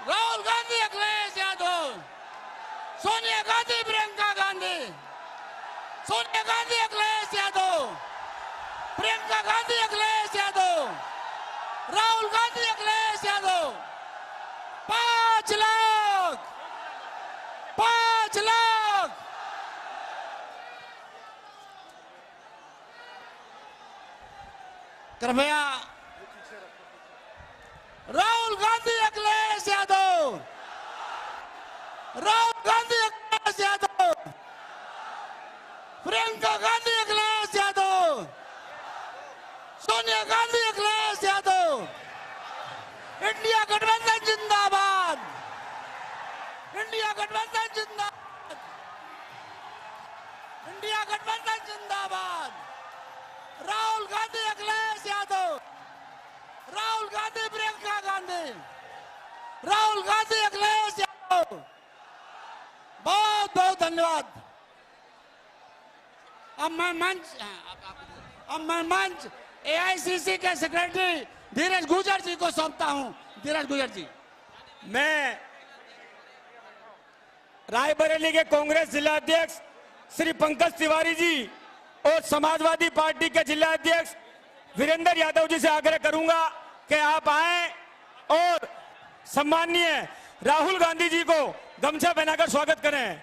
राहुल गांधी, अखिलेश यादव, सोनिया गांधी, प्रियंका गांधी, सोनिया गांधी, अखिलेश यादव, प्रियंका गांधी, अखिलेश यादव, राहुल गांधी, अखिलेश यादव। 5 लाख, 5 लाख। कृपया राहुल गांधी, अखिलेश यादव, राहुल गांधी, अखिलेश यादव, प्रियंका गांधी, अखिलेश यादव, सोनिया गांधी, अखिलेश यादव। इंडिया गठबंधन जिंदाबाद, इंडिया गठबंधन जिंदाबाद, इंडिया गठबंधन जिंदाबाद। राहुल गांधी, अखिलेश यादव, राहुल गांधी, प्रियंका गांधी, राहुल गांधी, अखिलेश यादव। बहुत बहुत धन्यवाद। अब मैं मंच एआईसीसी के सेक्रेटरी धीरज गुजर जी को सौंपता हूं। धीरज गुजर जी। मैं रायबरेली के कांग्रेस जिला अध्यक्ष श्री पंकज तिवारी जी और समाजवादी पार्टी के जिला अध्यक्ष वीरेंद्र यादव जी से आग्रह करूंगा कि आप आए और सम्माननीय राहुल गांधी जी को गमछा पहनाकर स्वागत करें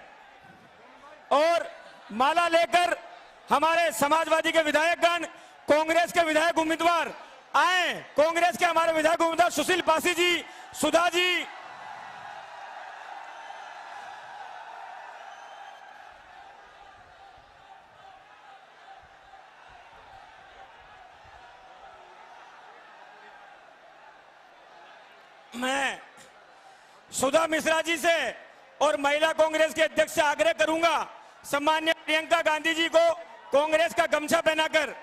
और माला लेकर हमारे समाजवादी के विधायकगण, कांग्रेस के विधायक उम्मीदवार आए। कांग्रेस के हमारे विधायक उम्मीदवार सुशील पासी जी, सुधा जी, मैं सुधा मिश्रा जी से और महिला कांग्रेस के अध्यक्ष से आग्रह करूंगा सम्मान्य प्रियंका गांधी जी को कांग्रेस का गमछा पहनाकर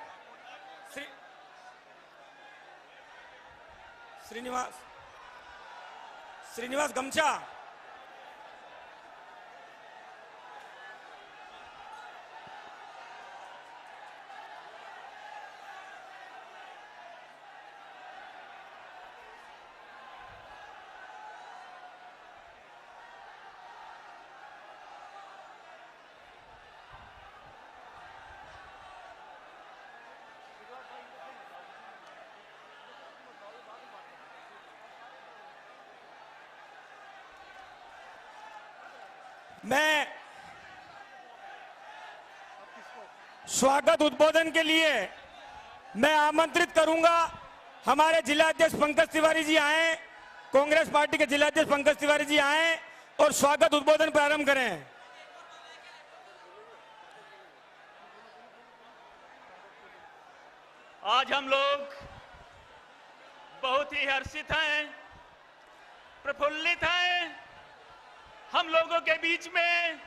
श्रीनिवास गमछा। मैं स्वागत उद्बोधन के लिए मैं आमंत्रित करूंगा हमारे जिला अध्यक्ष पंकज तिवारी जी आए, कांग्रेस पार्टी के जिला अध्यक्ष पंकज तिवारी जी आए और स्वागत उद्बोधन प्रारंभ करें। आज हम लोग बहुत ही हर्षित हैं, प्रफुल्लित हैं। हम लोगों के बीच में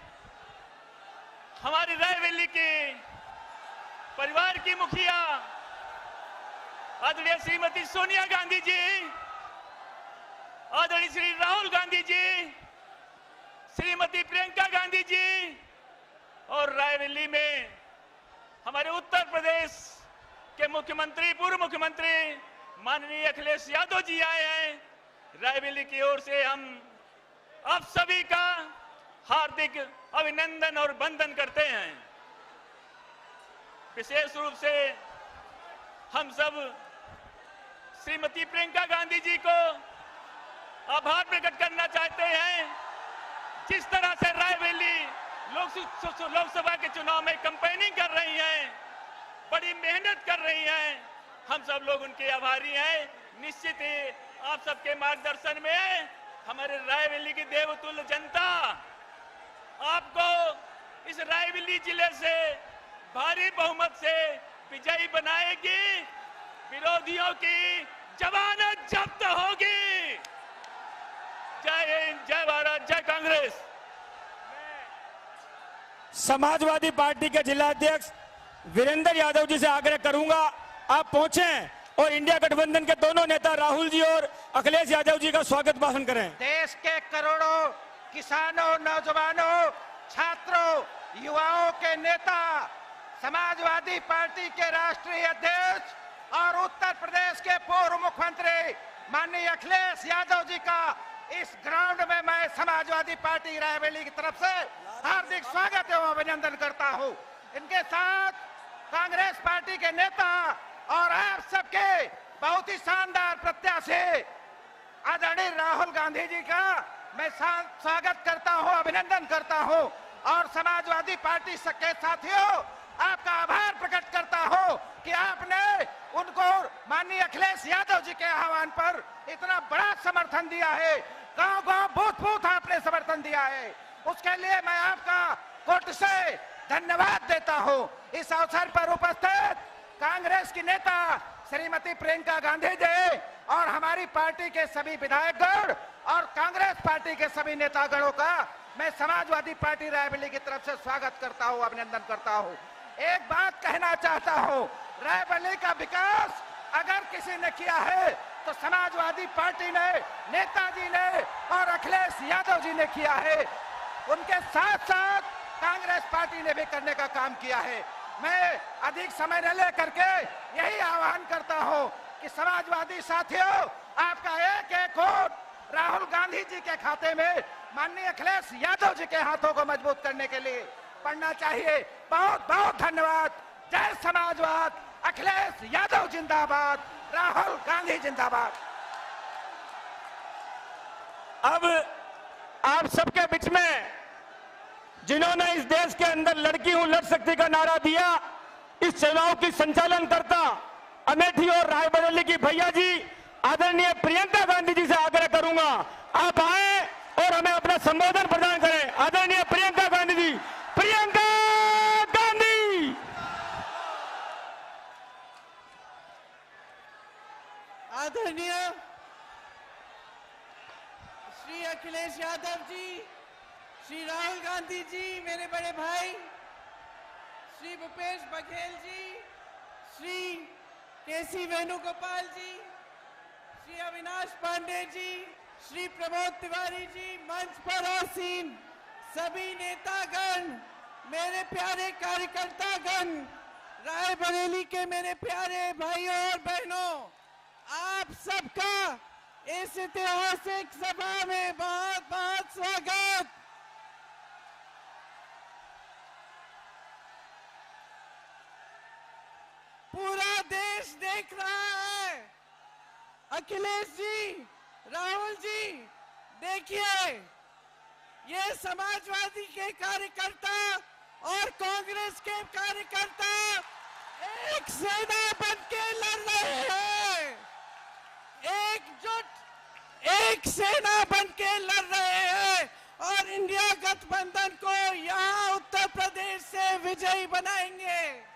हमारी रायबरेली के परिवार की मुखिया आदरणीय श्रीमती सोनिया गांधी जी, आदरणीय श्री राहुल गांधी जी, श्रीमती प्रियंका गांधी जी और रायबरेली में हमारे उत्तर प्रदेश के मुख्यमंत्री, पूर्व मुख्यमंत्री माननीय अखिलेश यादव जी आए हैं। रायबरेली की ओर से हम आप सभी का हार्दिक अभिनंदन और वंदन करते हैं। विशेष रूप से हम सब श्रीमती प्रियंका गांधी जी को आभार प्रकट करना चाहते हैं। जिस तरह से रायबरेली लोकसभा के चुनाव में कैंपेनिंग कर रही हैं, बड़ी मेहनत कर रही हैं, हम सब लोग उनके आभारी हैं। निश्चित ही आप सबके मार्गदर्शन में हमारे रायबरेली की देवतुल्य जनता आपको इस रायबरेली जिले से भारी बहुमत से विजयी बनाएगी। विरोधियों की जमानत जब्त होगी। जय हिंद, जय भारत, जय कांग्रेस। समाजवादी पार्टी के जिला अध्यक्ष वीरेंद्र यादव जी से आग्रह करूंगा आप पहुंचे और इंडिया गठबंधन के दोनों नेता राहुल जी और अखिलेश यादव जी का स्वागत भाषण करें। देश के करोड़ों किसानों, नौजवानों, छात्रों, युवाओं के नेता, समाजवादी पार्टी के राष्ट्रीय अध्यक्ष और उत्तर प्रदेश के पूर्व मुख्यमंत्री माननीय अखिलेश यादव जी का इस ग्राउंड में मैं समाजवादी पार्टी रायबरेली की तरफ से हार्दिक स्वागत एवं अभिनंदन करता हूं। इनके साथ कांग्रेस पार्टी के नेता और आप सबके बहुत ही शानदार प्रत्याशी आदरणीय राहुल गांधी जी का मैं स्वागत करता हूं, अभिनंदन करता हूं और समाजवादी पार्टी के साथियों आपका आभार प्रकट करता हूं कि आपने उनको माननीय अखिलेश यादव जी के आह्वान पर इतना बड़ा समर्थन दिया है। गांव-गांव, बूथ-बूथ आपने समर्थन दिया है, उसके लिए मैं आपका कोर्ट से धन्यवाद देता हूं। इस अवसर पर उपस्थित कांग्रेस की नेता श्रीमती प्रियंका गांधी जी और हमारी पार्टी के सभी विधायकगण और कांग्रेस पार्टी के सभी नेतागणों का मैं समाजवादी पार्टी रायबरेली की तरफ से स्वागत करता हूं, अभिनंदन करता हूं। एक बात कहना चाहता हूं, रायबरेली का विकास अगर किसी ने किया है तो समाजवादी पार्टी ने, नेताजी ने और अखिलेश यादव जी ने किया है। उनके साथ साथ कांग्रेस पार्टी ने भी करने का काम किया है। मैं अधिक समय न लेकर के यही आह्वान करता हूं कि समाजवादी साथियों, आपका एक एक वोट राहुल गांधी जी के खाते में माननीय अखिलेश यादव जी के हाथों को मजबूत करने के लिए पड़ना चाहिए। बहुत बहुत धन्यवाद। जय समाजवाद, अखिलेश यादव जिंदाबाद, राहुल गांधी जिंदाबाद। अब आप सबके बीच में जिन्होंने इस देश के अंदर लड़की हूं लड़ सकती का नारा दिया, इस चुनाव की संचालन करता अमेठी और रायबरेली की भैया जी आदरणीय प्रियंका गांधी जी से आग्रह करूंगा, आप आए और हमें अपना संबोधन प्रदान करें। आदरणीय प्रियंका गांधी जी, प्रियंका गांधी। आदरणीय श्री अखिलेश यादव जी, श्री राहुल गांधी जी, मेरे बड़े भाई श्री भूपेश बघेल जी, श्री केसी वेणुगोपाल जी, श्री अविनाश पांडे जी, श्री प्रमोद तिवारी जी, मंच पर आसीन सभी नेतागण, मेरे प्यारे कार्यकर्तागण, रायबरेली के मेरे प्यारे भाइयों और बहनों, आप सबका इस ऐतिहासिक सभा में बहुत बहुत स्वागत। पूरा देश देख रहा है। अखिलेश जी, राहुल जी, देखिए ये समाजवादी के कार्यकर्ता और कांग्रेस के कार्यकर्ता एक सेना बनके लड़ रहे हैं, एकजुट एक सेना बनके लड़ रहे हैं और इंडिया गठबंधन को यहाँ उत्तर प्रदेश से विजयी बनाएंगे।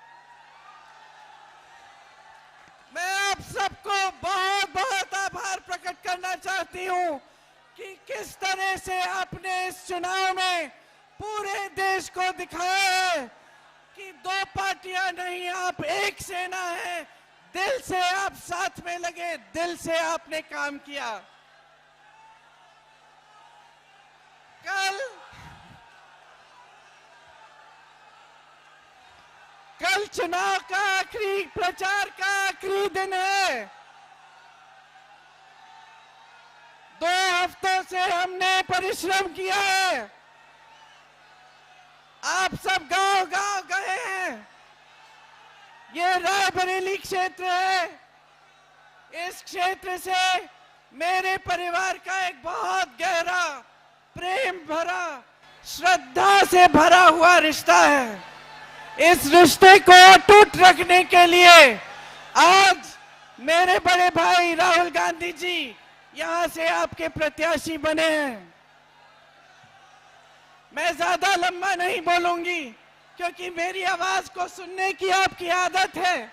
मैं आप सबको बहुत बहुत आभार प्रकट करना चाहती हूँ कि किस तरह से आपने इस चुनाव में पूरे देश को दिखाया है कि दो पार्टियां नहीं, आप एक सेना है। दिल से आप साथ में लगे, दिल से आपने काम किया। कल चुनाव का आखिरी प्रचार का आखिरी दिन है। 2 हफ्तों से हमने परिश्रम किया है। आप सब गांव-गांव गए हैं। ये रायबरेली क्षेत्र है। इस क्षेत्र से मेरे परिवार का एक बहुत गहरा, प्रेम भरा, श्रद्धा से भरा हुआ रिश्ता है। इस रिश्ते को अटूट रखने के लिए आज मेरे बड़े भाई राहुल गांधी जी यहां से आपके प्रत्याशी बने हैं। मैं ज्यादा लंबा नहीं बोलूंगी क्योंकि मेरी आवाज को सुनने की आपकी आदत है।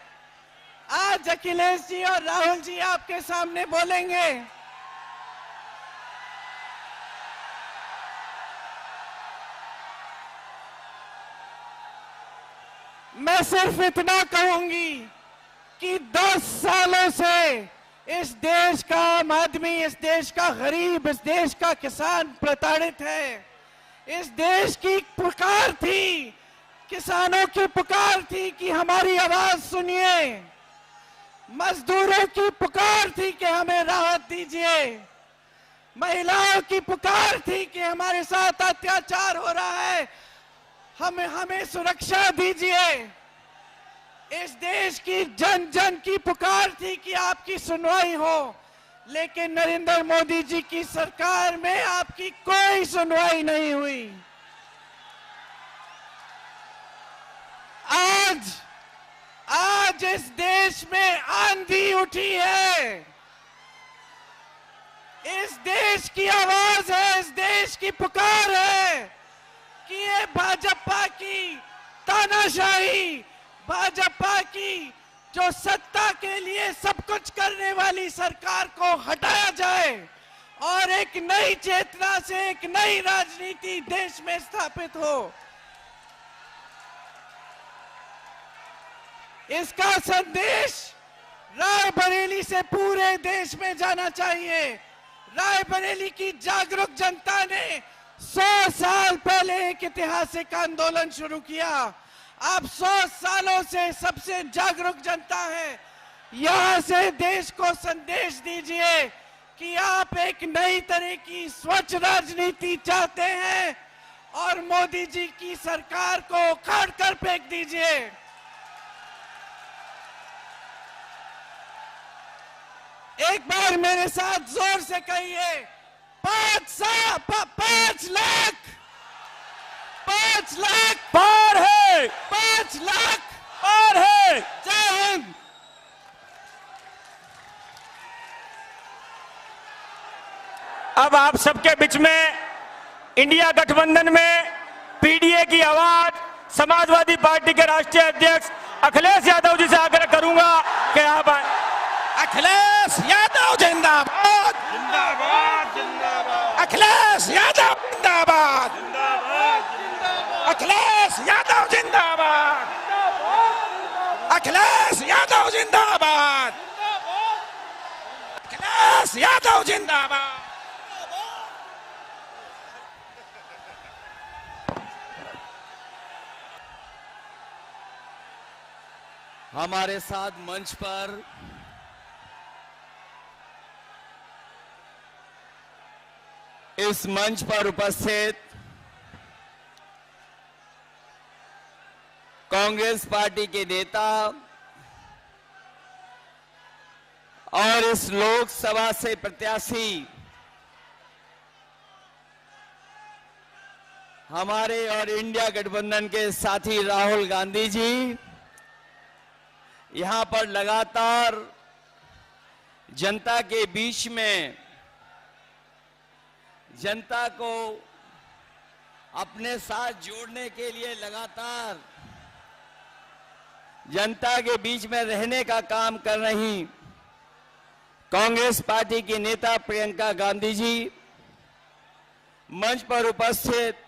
आज अखिलेश जी और राहुल जी आपके सामने बोलेंगे। मैं सिर्फ इतना कहूंगी कि 10 सालों से इस देश का आदमी, इस देश का गरीब, इस देश का किसान प्रताड़ित है। इस देश की पुकार थी, किसानों की पुकार थी कि हमारी आवाज सुनिए। मजदूरों की पुकार थी कि हमें राहत दीजिए। महिलाओं की पुकार थी कि हमारे साथ अत्याचार हो रहा है, हमें सुरक्षा दीजिए। इस देश की जन जन की पुकार थी कि आपकी सुनवाई हो, लेकिन नरेंद्र मोदी जी की सरकार में आपकी कोई सुनवाई नहीं हुई। आज इस देश में आंधी उठी है। इस देश की आवाज है, इस देश की पुकार है कि ये भाजपा की तानाशाही, भाजपा की जो सत्ता के लिए सब कुछ करने वाली सरकार को हटाया जाए और एक नई चेतना से एक नई राजनीति देश में स्थापित हो। इसका संदेश रायबरेली से पूरे देश में जाना चाहिए। रायबरेली की जागरूक जनता ने 100 साल पहले एक ऐतिहासिक आंदोलन शुरू किया। आप 100 सालों से सबसे जागरूक जनता है। यहां से देश को संदेश दीजिए कि आप एक नई तरह की स्वच्छ राजनीति चाहते हैं और मोदी जी की सरकार को उखाड़ कर फेंक दीजिए। एक बार मेरे साथ जोर से कहिए, 5 लाख पार है, 5 लाख पार है। जय हिंद। अब आप सबके बीच में इंडिया गठबंधन में पीडीए की आवाज समाजवादी पार्टी के राष्ट्रीय अध्यक्ष अखिलेश यादव जी से आग्रह करूंगा कि आप आए। अखिलेश यादव जिंदाबाद, जिंदाबाद, जिंदाबाद। अखिलेश यादव जिंदाबाद, जिंदाबाद, जिंदाबाद। अखिलेश यादव जिंदाबाद, अखिलेश यादव जिंदाबाद, अखिलेश यादव जिंदाबाद। हमारे साथ मंच पर इस मंच पर उपस्थित कांग्रेस पार्टी के नेता और इस लोकसभा से प्रत्याशी हमारे और इंडिया गठबंधन के साथी राहुल गांधी जी यहां पर लगातार जनता के बीच में जनता को अपने साथ जोड़ने के लिए लगातार जनता के बीच में रहने का काम कर रही कांग्रेस पार्टी की नेता प्रियंका गांधी जी, मंच पर उपस्थित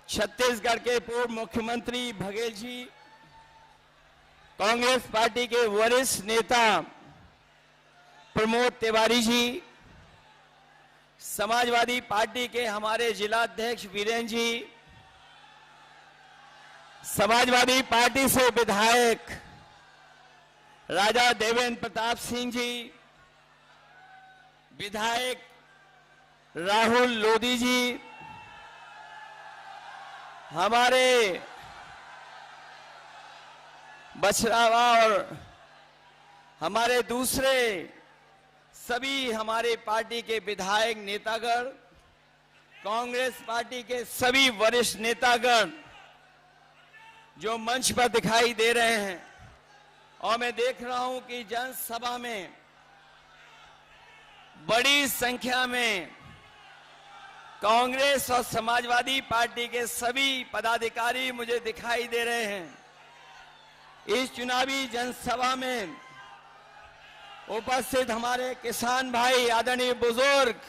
छत्तीसगढ़ के पूर्व मुख्यमंत्री बघेल जी, कांग्रेस पार्टी के वरिष्ठ नेता प्रमोद तिवारी जी, समाजवादी पार्टी के हमारे जिलाध्यक्ष वीरेंद्र जी, समाजवादी पार्टी से विधायक राजा देवेंद्र प्रताप सिंह जी, विधायक राहुल लोधी जी, हमारे बछरावा और हमारे दूसरे सभी हमारे पार्टी के विधायक नेतागण, कांग्रेस पार्टी के सभी वरिष्ठ नेतागण जो मंच पर दिखाई दे रहे हैं, और मैं देख रहा हूं कि जनसभा में बड़ी संख्या में कांग्रेस और समाजवादी पार्टी के सभी पदाधिकारी मुझे दिखाई दे रहे हैं। इस चुनावी जनसभा में उपस्थित हमारे किसान भाई, आदरणीय बुजुर्ग,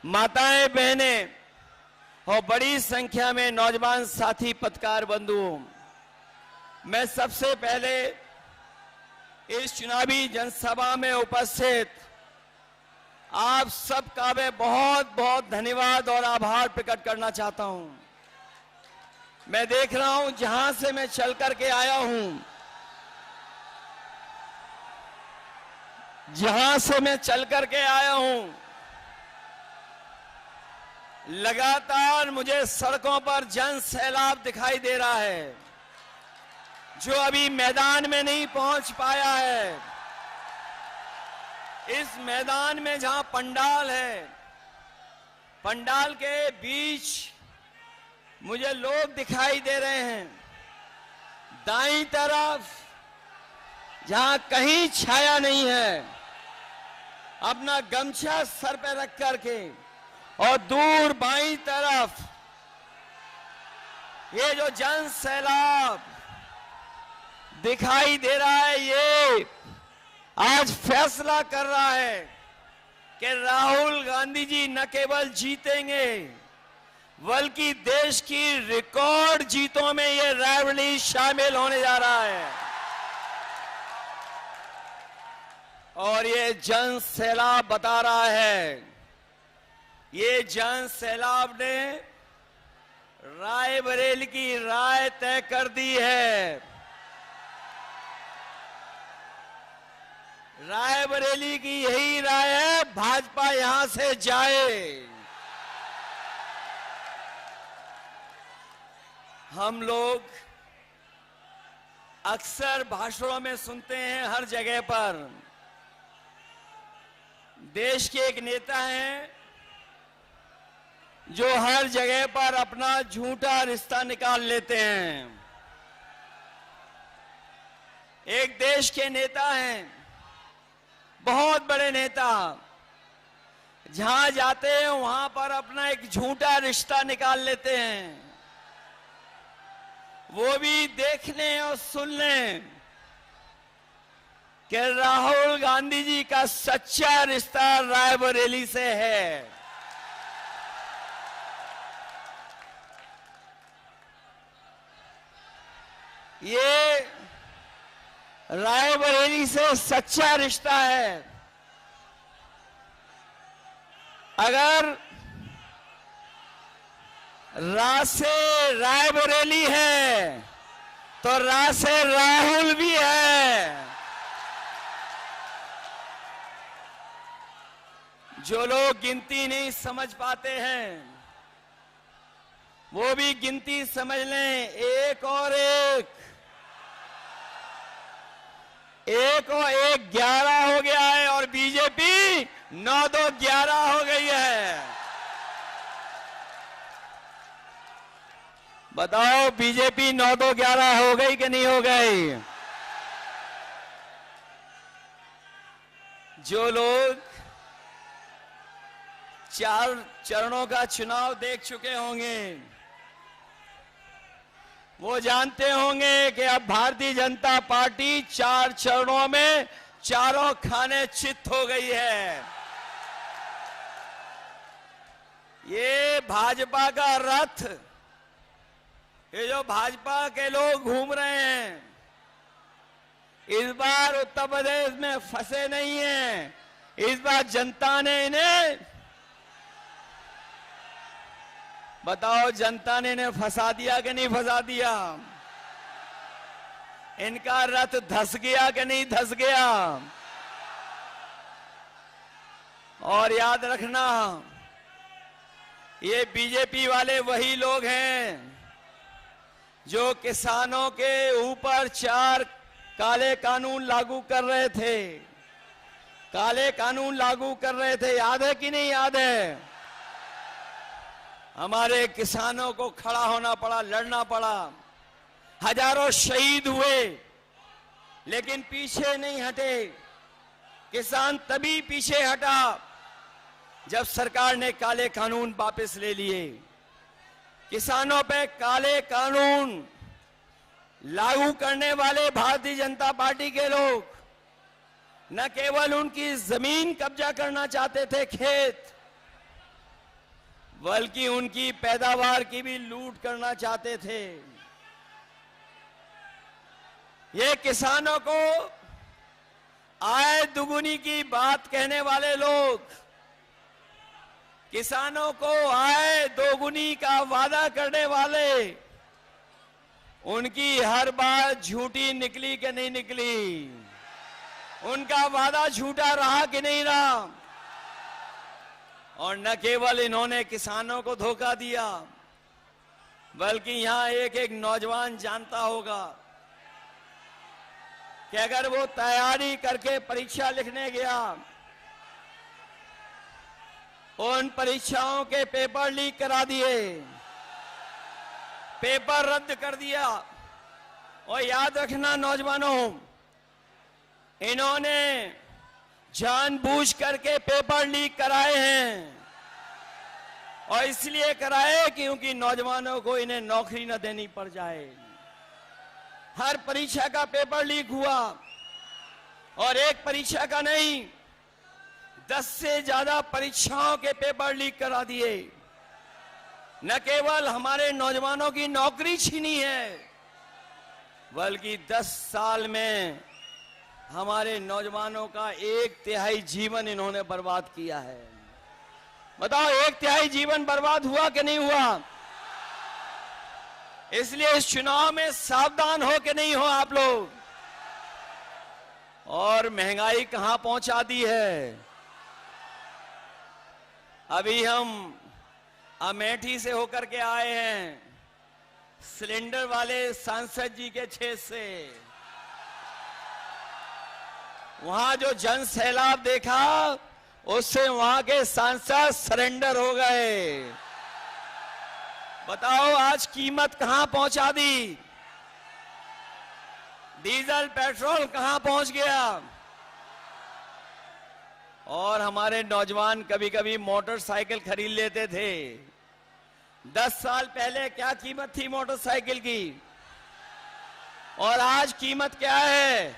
माताएं, बहनें और बड़ी संख्या में नौजवान साथी पत्रकार बंधुओं, मैं सबसे पहले इस चुनावी जनसभा में उपस्थित आप सबका मैं बहुत बहुत धन्यवाद और आभार प्रकट करना चाहता हूं। मैं देख रहा हूं जहां से मैं चल करके आया हूं, जहां से मैं चल करके आया हूं, लगातार मुझे सड़कों पर जन सैलाब दिखाई दे रहा है, जो अभी मैदान में नहीं पहुंच पाया है। इस मैदान में जहां पंडाल है, पंडाल के बीच मुझे लोग दिखाई दे रहे हैं। दाईं तरफ जहां कहीं छाया नहीं है, अपना गमछा सर पे रख करके, और दूर बाईं तरफ ये जो जन सैलाब दिखाई दे रहा है, ये आज फैसला कर रहा है कि राहुल गांधी जी न केवल जीतेंगे, बल्कि देश की रिकॉर्ड जीतों में ये रायबरेली शामिल होने जा रहा है। और ये जन सैलाब बता रहा है, ये जन सैलाब ने रायबरेली की राय तय कर दी है। रायबरेली की यही राय है, भाजपा यहां से जाए। हम लोग अक्सर भाषणों में सुनते हैं, हर जगह पर देश के एक नेता हैं जो हर जगह पर अपना झूठा रिश्ता निकाल लेते हैं। एक देश के नेता हैं, बहुत बड़े नेता, जहां जाते हैं वहां पर अपना एक झूठा रिश्ता निकाल लेते हैं। वो भी देखने और सुनने कि राहुल गांधी जी का सच्चा रिश्ता रायबरेली से है। ये रायबरेली से सच्चा रिश्ता है। अगर रा से रायबरेली है तो रा से राहुल भी है। जो लोग गिनती नहीं समझ पाते हैं, वो भी गिनती समझ लें। एक और एक 11 हो गया है, और बीजेपी 9-2-11 हो गई है। बताओ, बीजेपी 9-2-11 हो गई कि नहीं हो गई? जो लोग 4 चरणों का चुनाव देख चुके होंगे, वो जानते होंगे कि अब भारतीय जनता पार्टी 4 चरणों में चारों खाने चित हो गई है। ये भाजपा का रथ, ये जो भाजपा के लोग घूम रहे हैं, इस बार उत्तर प्रदेश में फंसे नहीं हैं। इस बार जनता ने इन्हें, बताओ, जनता ने इन्हें फंसा दिया कि नहीं फंसा दिया? इनका रथ धस गया कि नहीं धस गया? और याद रखना, ये बीजेपी वाले वही लोग हैं जो किसानों के ऊपर 4 काले कानून लागू कर रहे थे। काले कानून लागू कर रहे थे, याद है कि नहीं याद है? हमारे किसानों को खड़ा होना पड़ा, लड़ना पड़ा, हजारों शहीद हुए, लेकिन पीछे नहीं हटे। किसान तभी पीछे हटा जब सरकार ने काले कानून वापस ले लिए। किसानों पे काले कानून लागू करने वाले भारतीय जनता पार्टी के लोग न केवल उनकी जमीन कब्जा करना चाहते थे, खेत, बल्कि उनकी पैदावार की भी लूट करना चाहते थे। ये किसानों को आय दुगुनी की बात कहने वाले लोग, किसानों को आय दोगुनी का वादा करने वाले, उनकी हर बात झूठी निकली कि नहीं निकली? उनका वादा झूठा रहा कि नहीं रहा? और न केवल इन्होंने किसानों को धोखा दिया, बल्कि यहां एक एक नौजवान जानता होगा कि अगर वो तैयारी करके परीक्षा लिखने गया, उन परीक्षाओं के पेपर लीक करा दिए, पेपर रद्द कर दिया। और याद रखना नौजवानों, इन्होंने जानबूझ करके पेपर लीक कराए हैं, और इसलिए कराए क्योंकि नौजवानों को इन्हें नौकरी न देनी पड़ जाए। हर परीक्षा का पेपर लीक हुआ, और एक परीक्षा का नहीं, 10 से ज्यादा परीक्षाओं के पेपर लीक करा दिए। न केवल हमारे नौजवानों की नौकरी छीनी है, बल्कि 10 साल में हमारे नौजवानों का 1/3 जीवन इन्होंने बर्बाद किया है। बताओ, 1/3 जीवन बर्बाद हुआ कि नहीं हुआ? इसलिए इस चुनाव में सावधान हो कि नहीं हो आप लोग। और महंगाई कहां पहुंचा दी है। अभी हम अमेठी से होकर के आए हैं, सिलेंडर वाले सांसद जी के क्षेत्र से। वहां जो जन सैलाब देखा, उससे वहां के सांसद सरेंडर हो गए। बताओ, आज कीमत कहां पहुंचा दी? डीजल पेट्रोल कहां पहुंच गया? और हमारे नौजवान कभी कभी मोटरसाइकिल खरीद लेते थे। 10 साल पहले क्या कीमत थी मोटरसाइकिल की, और आज कीमत क्या है?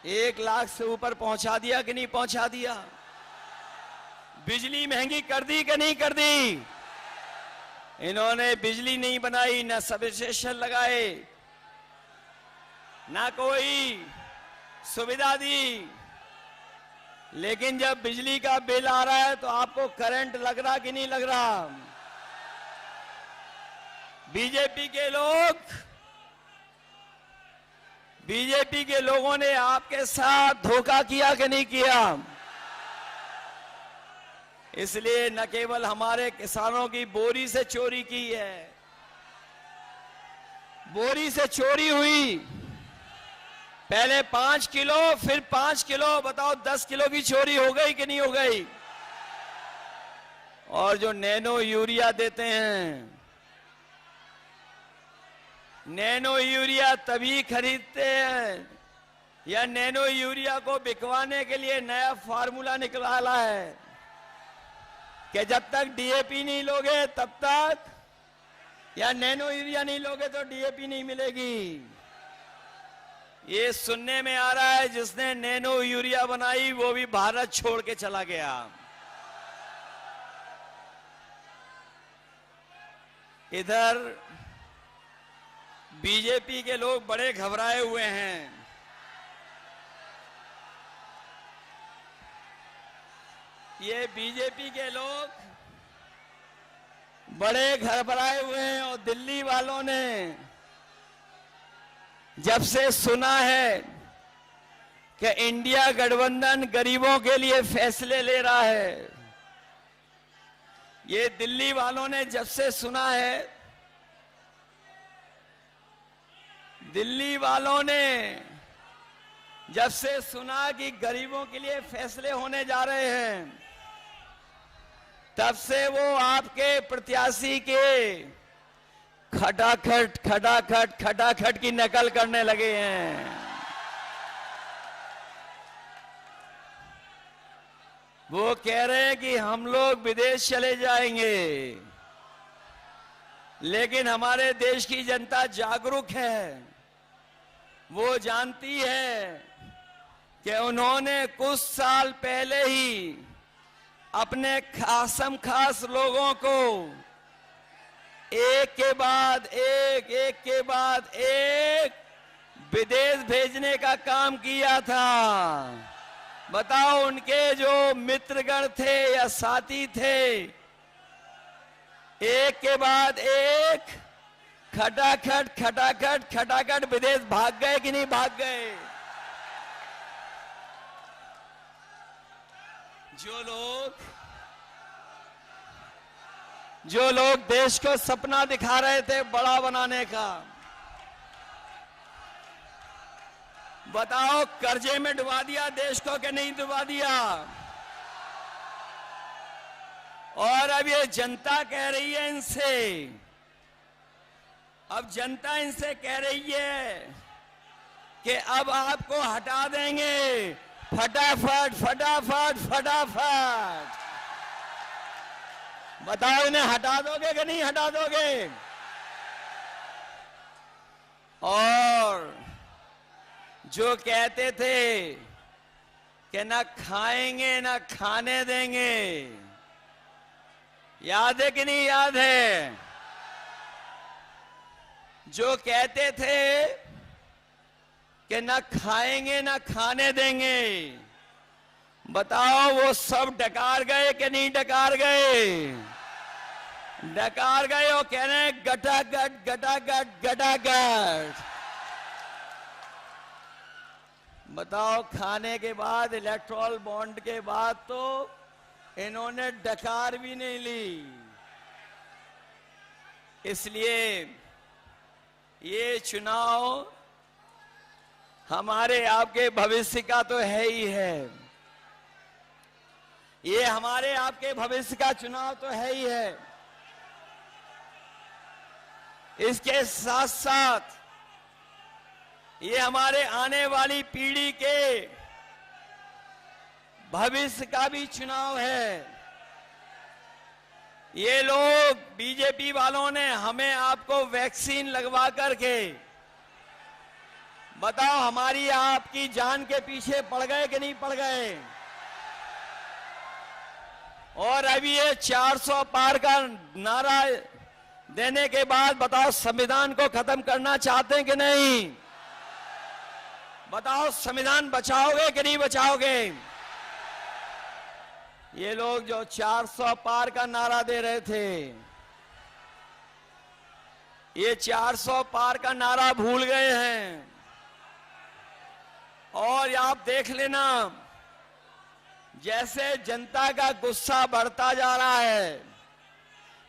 1 लाख से ऊपर पहुंचा दिया कि नहीं पहुंचा दिया? बिजली महंगी कर दी कि नहीं कर दी? इन्होंने बिजली नहीं बनाई, ना सब स्टेशन लगाए, ना कोई सुविधा दी। लेकिन जब बिजली का बिल आ रहा है तो आपको करंट लग रहा कि नहीं लग रहा? बीजेपी के लोगों ने आपके साथ धोखा किया कि नहीं किया? इसलिए न केवल हमारे किसानों की बोरी से चोरी की है, बोरी से चोरी हुई, पहले 5 किलो, फिर 5 किलो, बताओ 10 किलो की चोरी हो गई कि नहीं हो गई? और जो नैनो यूरिया देते हैं, नैनो यूरिया तभी खरीदते हैं, या नैनो यूरिया को बिकवाने के लिए नया फार्मूला निकाला है कि जब तक डीएपी नहीं लोगे तब तक, या नैनो यूरिया नहीं लोगे तो डीएपी नहीं मिलेगी। ये सुनने में आ रहा है जिसने नैनो यूरिया बनाई वो भी भारत छोड़ के चला गया। इधर बीजेपी के लोग बड़े घबराए हुए हैं। ये बीजेपी के लोग बड़े घबराए हुए हैं, और दिल्ली वालों ने जब से सुना है कि इंडिया गठबंधन गरीबों के लिए फैसले ले रहा है, ये दिल्ली वालों ने जब से सुना है, दिल्ली वालों ने जब से सुना कि गरीबों के लिए फैसले होने जा रहे हैं, तब से वो आपके प्रत्याशी के खटाखट खटाखट खटाखट की नकल करने लगे हैं। वो कह रहे हैं कि हम लोग विदेश चले जाएंगे, लेकिन हमारे देश की जनता जागरूक है। वो जानती है कि उन्होंने कुछ साल पहले ही अपने खासम खास लोगों को एक के बाद एक विदेश भेजने का काम किया था। बताओ, उनके जो मित्रगण थे या साथी थे, एक के बाद एक खटाखट खटाखट खटाखट विदेश भाग गए कि नहीं भाग गए? जो लोग देश को सपना दिखा रहे थे बड़ा बनाने का, बताओ कर्जे में डुबा दिया देश को कि नहीं डुबा दिया? और अब ये जनता कह रही है इनसे, अब जनता इनसे कह रही है कि अब आपको हटा देंगे, फटाफट फटाफट फटाफट। बताओ इन्हें हटा दोगे कि नहीं हटा दोगे? और जो कहते थे कि ना खाएंगे ना खाने देंगे, याद है कि नहीं याद है? जो कहते थे कि ना खाएंगे ना खाने देंगे, बताओ वो सब डकार गए कि नहीं डकार गए? डकार गए और कह रहे हैं गटागट गटागट गटागट। बताओ खाने के बाद, इलेक्ट्रॉल बॉन्ड के बाद तो इन्होंने डकार भी नहीं ली। इसलिए ये चुनाव हमारे आपके भविष्य का तो है ही है, ये हमारे आपके भविष्य का चुनाव तो है ही है। इसके साथ साथ ये हमारे आने वाली पीढ़ी के भविष्य का भी चुनाव है। ये लोग बीजेपी वालों ने हमें आपको वैक्सीन लगवा करके, बताओ हमारी आपकी जान के पीछे पड़ गए कि नहीं पड़ गए? और अभी ये 400 पार का नारा देने के बाद बताओ संविधान को खत्म करना चाहते हैं कि नहीं? बताओ संविधान बचाओगे कि नहीं बचाओगे? ये लोग जो 400 पार का नारा दे रहे थे, ये 400 पार का नारा भूल गए हैं। और आप देख लेना, जैसे जनता का गुस्सा बढ़ता जा रहा है,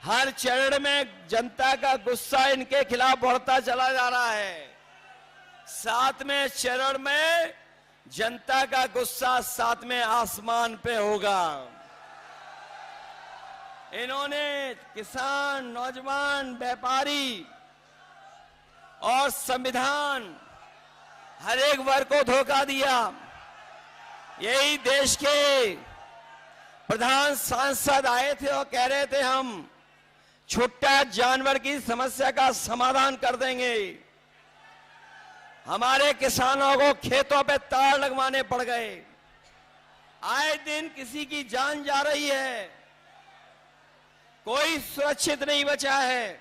हर चरण में जनता का गुस्सा इनके खिलाफ बढ़ता चला जा रहा है। 7वें चरण में जनता का गुस्सा 7वें आसमान पे होगा। इन्होंने किसान, नौजवान, व्यापारी और संविधान हर एक वर्ग को धोखा दिया। यही देश के प्रधान सांसद आए थे और कह रहे थे हम छुट्टा जानवर की समस्या का समाधान कर देंगे। हमारे किसानों को खेतों पे तार लगवाने पड़ गए। आए दिन किसी की जान जा रही है, कोई सुरक्षित नहीं बचा है।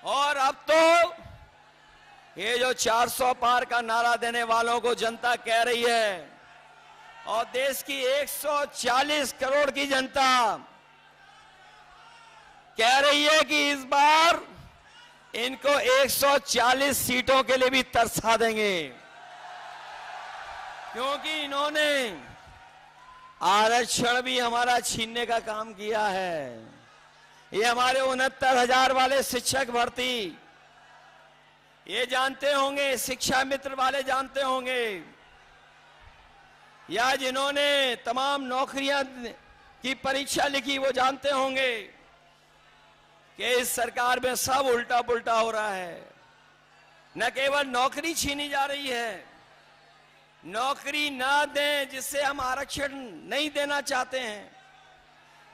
और अब तो ये जो 400 पार का नारा देने वालों को जनता कह रही है, और देश की 140 करोड़ की जनता कह रही है कि इस बार इनको 140 सीटों के लिए भी तरसा देंगे, क्योंकि इन्होंने आरक्षण भी हमारा छीनने का काम किया है। ये हमारे 69,000 वाले शिक्षक भर्ती, ये जानते होंगे, शिक्षा मित्र वाले जानते होंगे, या जिन्होंने तमाम नौकरियां की परीक्षा लिखी वो जानते होंगे कि इस सरकार में सब उल्टा पुल्टा हो रहा है। न केवल नौकरी छीनी जा रही है, नौकरी ना दें जिससे हम आरक्षण नहीं देना चाहते हैं,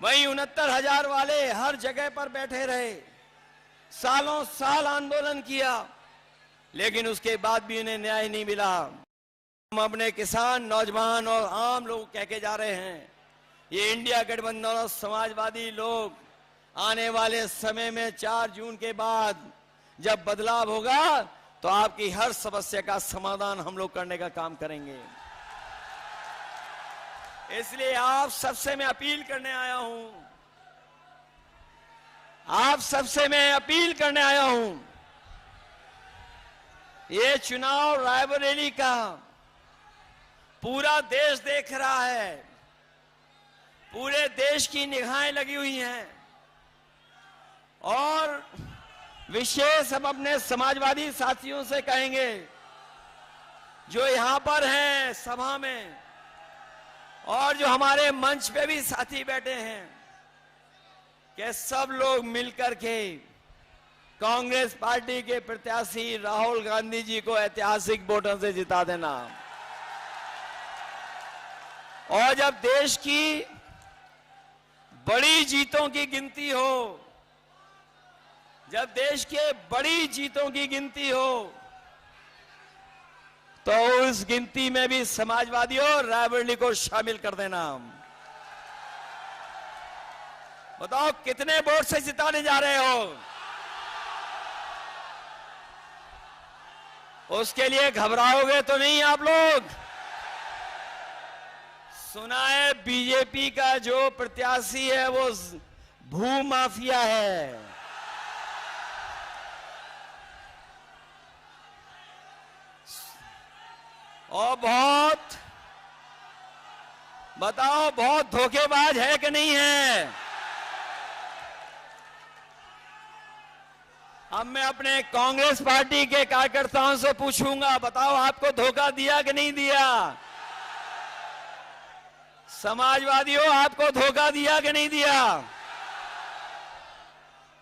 वहीं 69,000 वाले हर जगह पर बैठे रहे, सालों साल आंदोलन किया, लेकिन उसके बाद भी उन्हें न्याय नहीं मिला। हम अपने किसान, नौजवान और आम लोग कह के जा रहे हैं, ये इंडिया गठबंधन और समाजवादी लोग आने वाले समय में 4 जून के बाद जब बदलाव होगा तो आपकी हर समस्या का समाधान हम लोग करने का काम करेंगे। इसलिए आप सबसे मैं अपील करने आया हूं आप सबसे मैं अपील करने आया हूं, ये चुनाव रायबरेली का पूरा देश देख रहा है, पूरे देश की निगाहें लगी हुई हैं और विशेष हम अपने समाजवादी साथियों से कहेंगे जो यहां पर हैं सभा में और जो हमारे मंच पे भी साथी बैठे हैं कि सब लोग मिलकर के कांग्रेस पार्टी के प्रत्याशी राहुल गांधी जी को ऐतिहासिक वोटों से जिता देना। और जब देश की बड़ी जीतों की गिनती हो, जब देश के बड़ी जीतों की गिनती हो, तो उस गिनती में भी समाजवादियों रायबरेली को शामिल कर देना। बताओ कितने वोट से जिताने जा रहे हो? उसके लिए घबराओगे तो नहीं आप लोग? सुना है बीजेपी का जो प्रत्याशी है वो भू माफिया है। और बताओ बहुत धोखेबाज है कि नहीं है? अब मैं अपने कांग्रेस पार्टी के कार्यकर्ताओं से पूछूंगा, बताओ आपको धोखा दिया कि नहीं दिया? समाजवादियों आपको धोखा दिया कि नहीं दिया?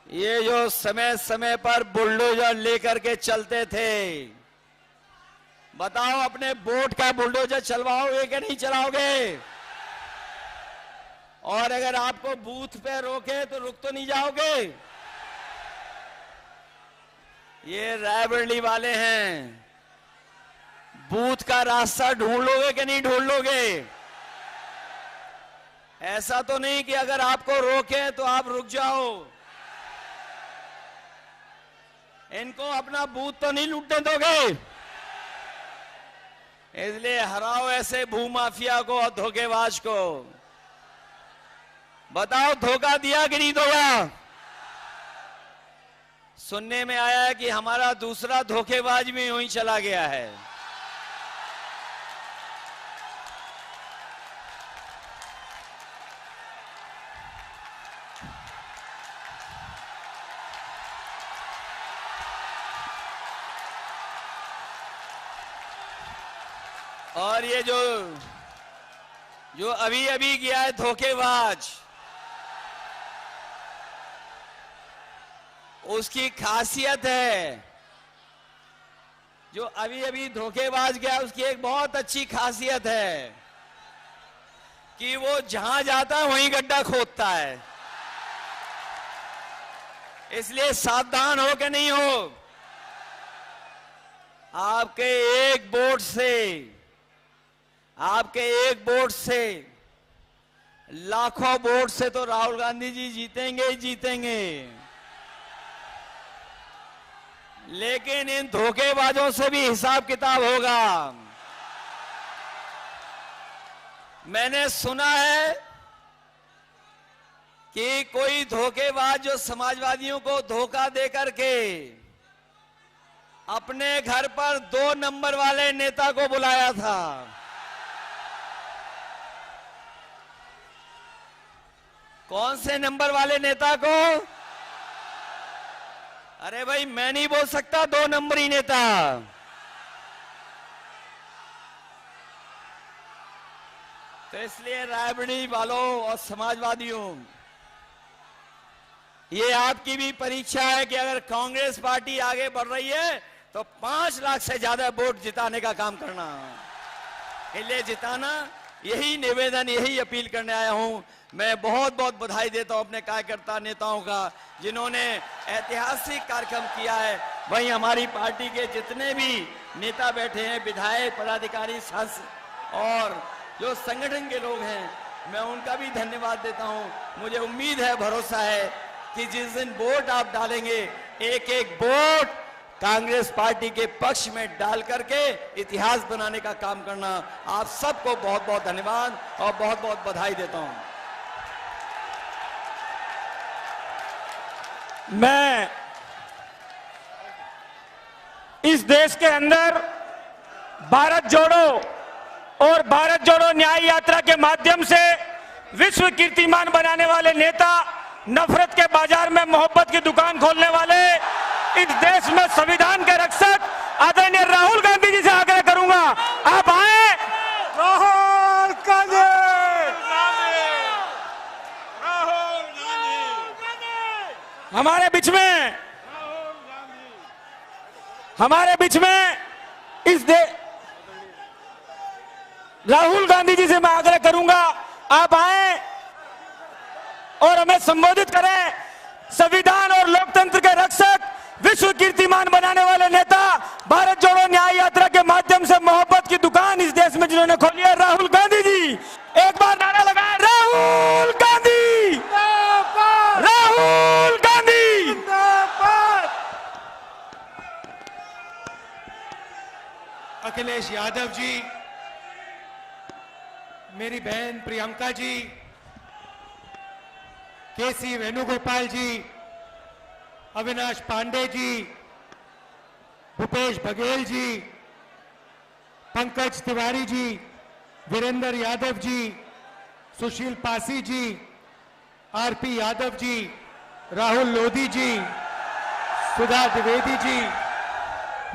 ये जो समय समय पर बुलडोजर लेकर के चलते थे, बताओ अपने वोट का बुलडोजर चलवाओगे कि नहीं चलाओगे? और अगर आपको बूथ पे रोके तो रुक तो नहीं जाओगे? ये रायबरेली वाले हैं, बूथ का रास्ता ढूंढ लोगे कि नहीं ढूंढ लोगे? ऐसा तो नहीं कि अगर आपको रोके तो आप रुक जाओ। इनको अपना बूथ तो नहीं लूटने दोगे? इसलिए हराओ ऐसे भूमाफिया को और धोखेबाज को। बताओ धोखा दिया कि नहीं दिया? सुनने में आया है कि हमारा दूसरा धोखेबाज भी यूं ही चला गया है। और ये जो अभी अभी गया है धोखेबाज, उसकी खासियत है, जो अभी अभी धोखेबाज गया उसकी एक बहुत अच्छी खासियत है कि वो जहां जाता है वहीं गड्ढा खोदता है। इसलिए सावधान हो कि नहीं हो? आपके एक वोट से लाखों वोट से तो राहुल गांधी जी जीतेंगे ही जीतेंगे, लेकिन इन धोखेबाजों से भी हिसाब किताब होगा। मैंने सुना है कि कोई धोखेबाज जो समाजवादियों को धोखा दे करके अपने घर पर 2 नंबर वाले नेता को बुलाया था। कौन से नंबर वाले नेता को? अरे भाई मैं नहीं बोल सकता 2 नंबरी नेता। तो इसलिए रायबरेली वालों और समाजवादियों, ये आपकी भी परीक्षा है कि अगर कांग्रेस पार्टी आगे बढ़ रही है तो 5 लाख से ज्यादा वोट जिताने का काम करना, इसलिए जिताना। यही निवेदन, यही अपील करने आया हूं। मैं बहुत बहुत बधाई देता हूं अपने कार्यकर्ता नेताओं का जिन्होंने ऐतिहासिक कार्यक्रम किया है। वहीं हमारी पार्टी के जितने भी नेता बैठे हैं, विधायक, पदाधिकारी, सांसद और जो संगठन के लोग हैं, मैं उनका भी धन्यवाद देता हूं। मुझे उम्मीद है, भरोसा है कि जिस दिन वोट आप डालेंगे, एक एक वोट कांग्रेस पार्टी के पक्ष में डाल करके इतिहास बनाने का काम करना। आप सबको बहुत बहुत धन्यवाद और बहुत बहुत बधाई देता हूं। मैं इस देश के अंदर भारत जोड़ो और भारत जोड़ो न्याय यात्रा के माध्यम से विश्व कीर्तिमान बनाने वाले नेता, नफरत के बाजार में मोहब्बत की दुकान खोलने वाले, इस देश में संविधान के रक्षक आदरणीय राहुल गांधी जी से आग्रह करूंगा, आप आए। राहुल गांधी, हमारे बीच में राहुल गांधी जी से मैं आग्रह करूंगा, आप आए और हमें संबोधित करें। संविधान और लोकतंत्र के रक्षक, विश्व कीर्तिमान बनाने वाले नेता, भारत जोड़ो न्याय यात्रा के माध्यम से मोहब्बत की दुकान इस देश में जिन्होंने खोली है, राहुल गांधी जी। एक बार नारा लगाए, राहुल गांधी, राहुल गांधी। अखिलेश यादव जी, मेरी बहन प्रियंका जी, केसी वेणुगोपाल जी, अविनाश पांडे जी, भूपेश बघेल जी, पंकज तिवारी जी, वीरेंद्र यादव जी, सुशील पासी जी, आरपी यादव जी, राहुल लोधी जी, सुधा द्विवेदी जी,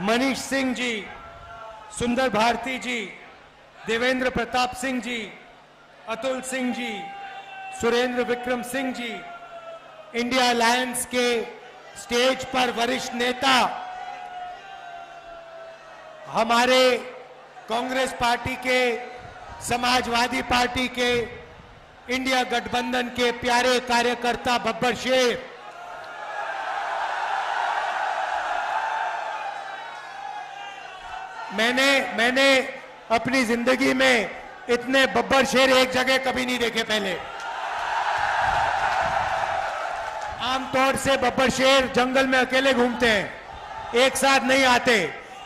मनीष सिंह जी, सुंदर भारती जी, देवेंद्र प्रताप सिंह जी, अतुल सिंह जी, सुरेंद्र विक्रम सिंह जी, इंडिया अलायंस के स्टेज पर वरिष्ठ नेता, हमारे कांग्रेस पार्टी के, समाजवादी पार्टी के, इंडिया गठबंधन के प्यारे कार्यकर्ता बब्बर शेर, मैंने अपनी जिंदगी में इतने बब्बर शेर एक जगह कभी नहीं देखे पहले। आमतौर से बब्बर शेर जंगल में अकेले घूमते हैं, एक साथ नहीं आते।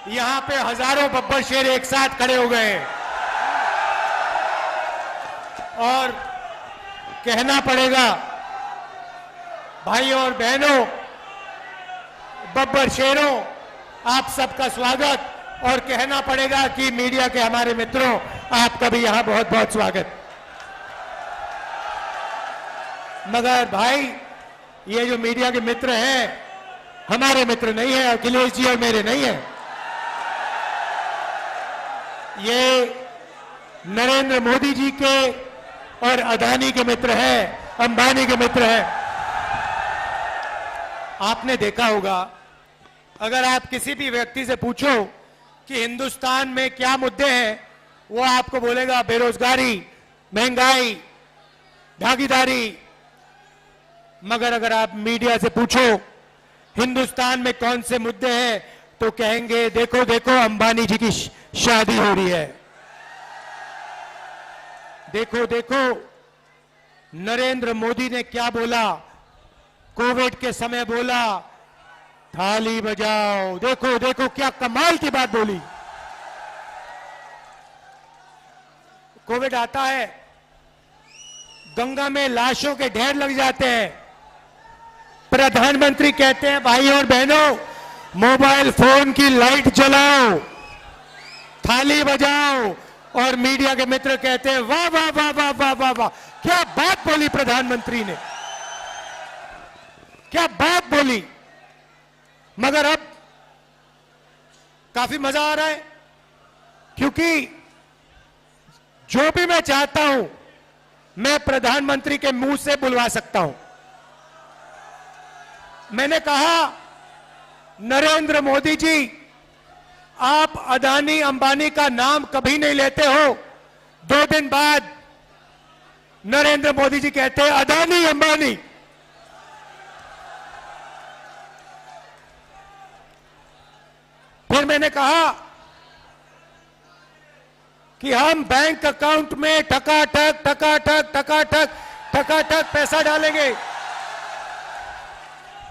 यहां पे हजारों बब्बर शेर एक साथ खड़े हो गए हैं और कहना पड़ेगा भाइयों और बहनों, बब्बर शेरों, आप सबका स्वागत। और कहना पड़ेगा कि मीडिया के हमारे मित्रों, आपका भी यहां बहुत बहुत स्वागत। मगर भाई, ये जो मीडिया के मित्र हैं, हमारे मित्र नहीं है, अखिलेश जी और मेरे नहीं है। ये नरेंद्र मोदी जी के और अदानी के मित्र हैं, अंबानी के मित्र हैं। आपने देखा होगा, अगर आप किसी भी व्यक्ति से पूछो कि हिंदुस्तान में क्या मुद्दे हैं, वो आपको बोलेगा बेरोजगारी, महंगाई, भागीदारी। मगर अगर आप मीडिया से पूछो हिंदुस्तान में कौन से मुद्दे हैं, तो कहेंगे देखो देखो अंबानी जी की शादी हो रही है, देखो देखो नरेंद्र मोदी ने क्या बोला, कोविड के समय बोला थाली बजाओ, देखो देखो क्या कमाल की बात बोली। कोविड आता है, गंगा में लाशों के ढेर लग जाते हैं, प्रधानमंत्री कहते हैं भाई और बहनों, मोबाइल फोन की लाइट जलाओ, थाली बजाओ, और मीडिया के मित्र कहते हैं वाह वाह वाह वाह वाह वाह वाह, क्या बात बोली प्रधानमंत्री ने, क्या बात बोली। मगर अब काफी मजा आ रहा है, क्योंकि जो भी मैं चाहता हूं मैं प्रधानमंत्री के मुंह से बुलवा सकता हूं। मैंने कहा नरेंद्र मोदी जी, आप अदानी अंबानी का नाम कभी नहीं लेते हो। 2 दिन बाद नरेंद्र मोदी जी कहते हैं अदानी अंबानी। फिर मैंने कहा कि हम बैंक अकाउंट में ठकाठक ठकाठक ठकाठक ठकाठक पैसा डालेंगे।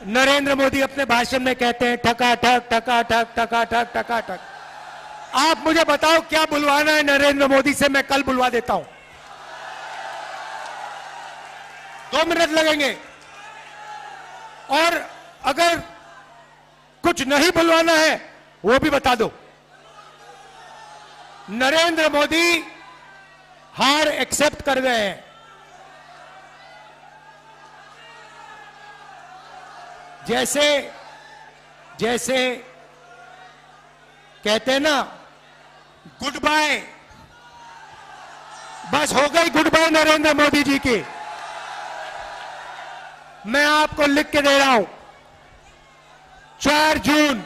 नरेंद्र मोदी अपने भाषण में कहते हैं ठकाठक ठकाठक ठकाठक ठकाठक। आप मुझे बताओ क्या बुलवाना है नरेंद्र मोदी से, मैं कल बुलवा देता हूं। 2 मिनट लगेंगे। और अगर कुछ नहीं बुलवाना है वो भी बता दो। नरेंद्र मोदी हार एक्सेप्ट कर गए हैं। जैसे कहते हैं ना गुड बाय, बस हो गई गुड बाय नरेंद्र मोदी जी की। मैं आपको लिख के दे रहा हूं, 4 जून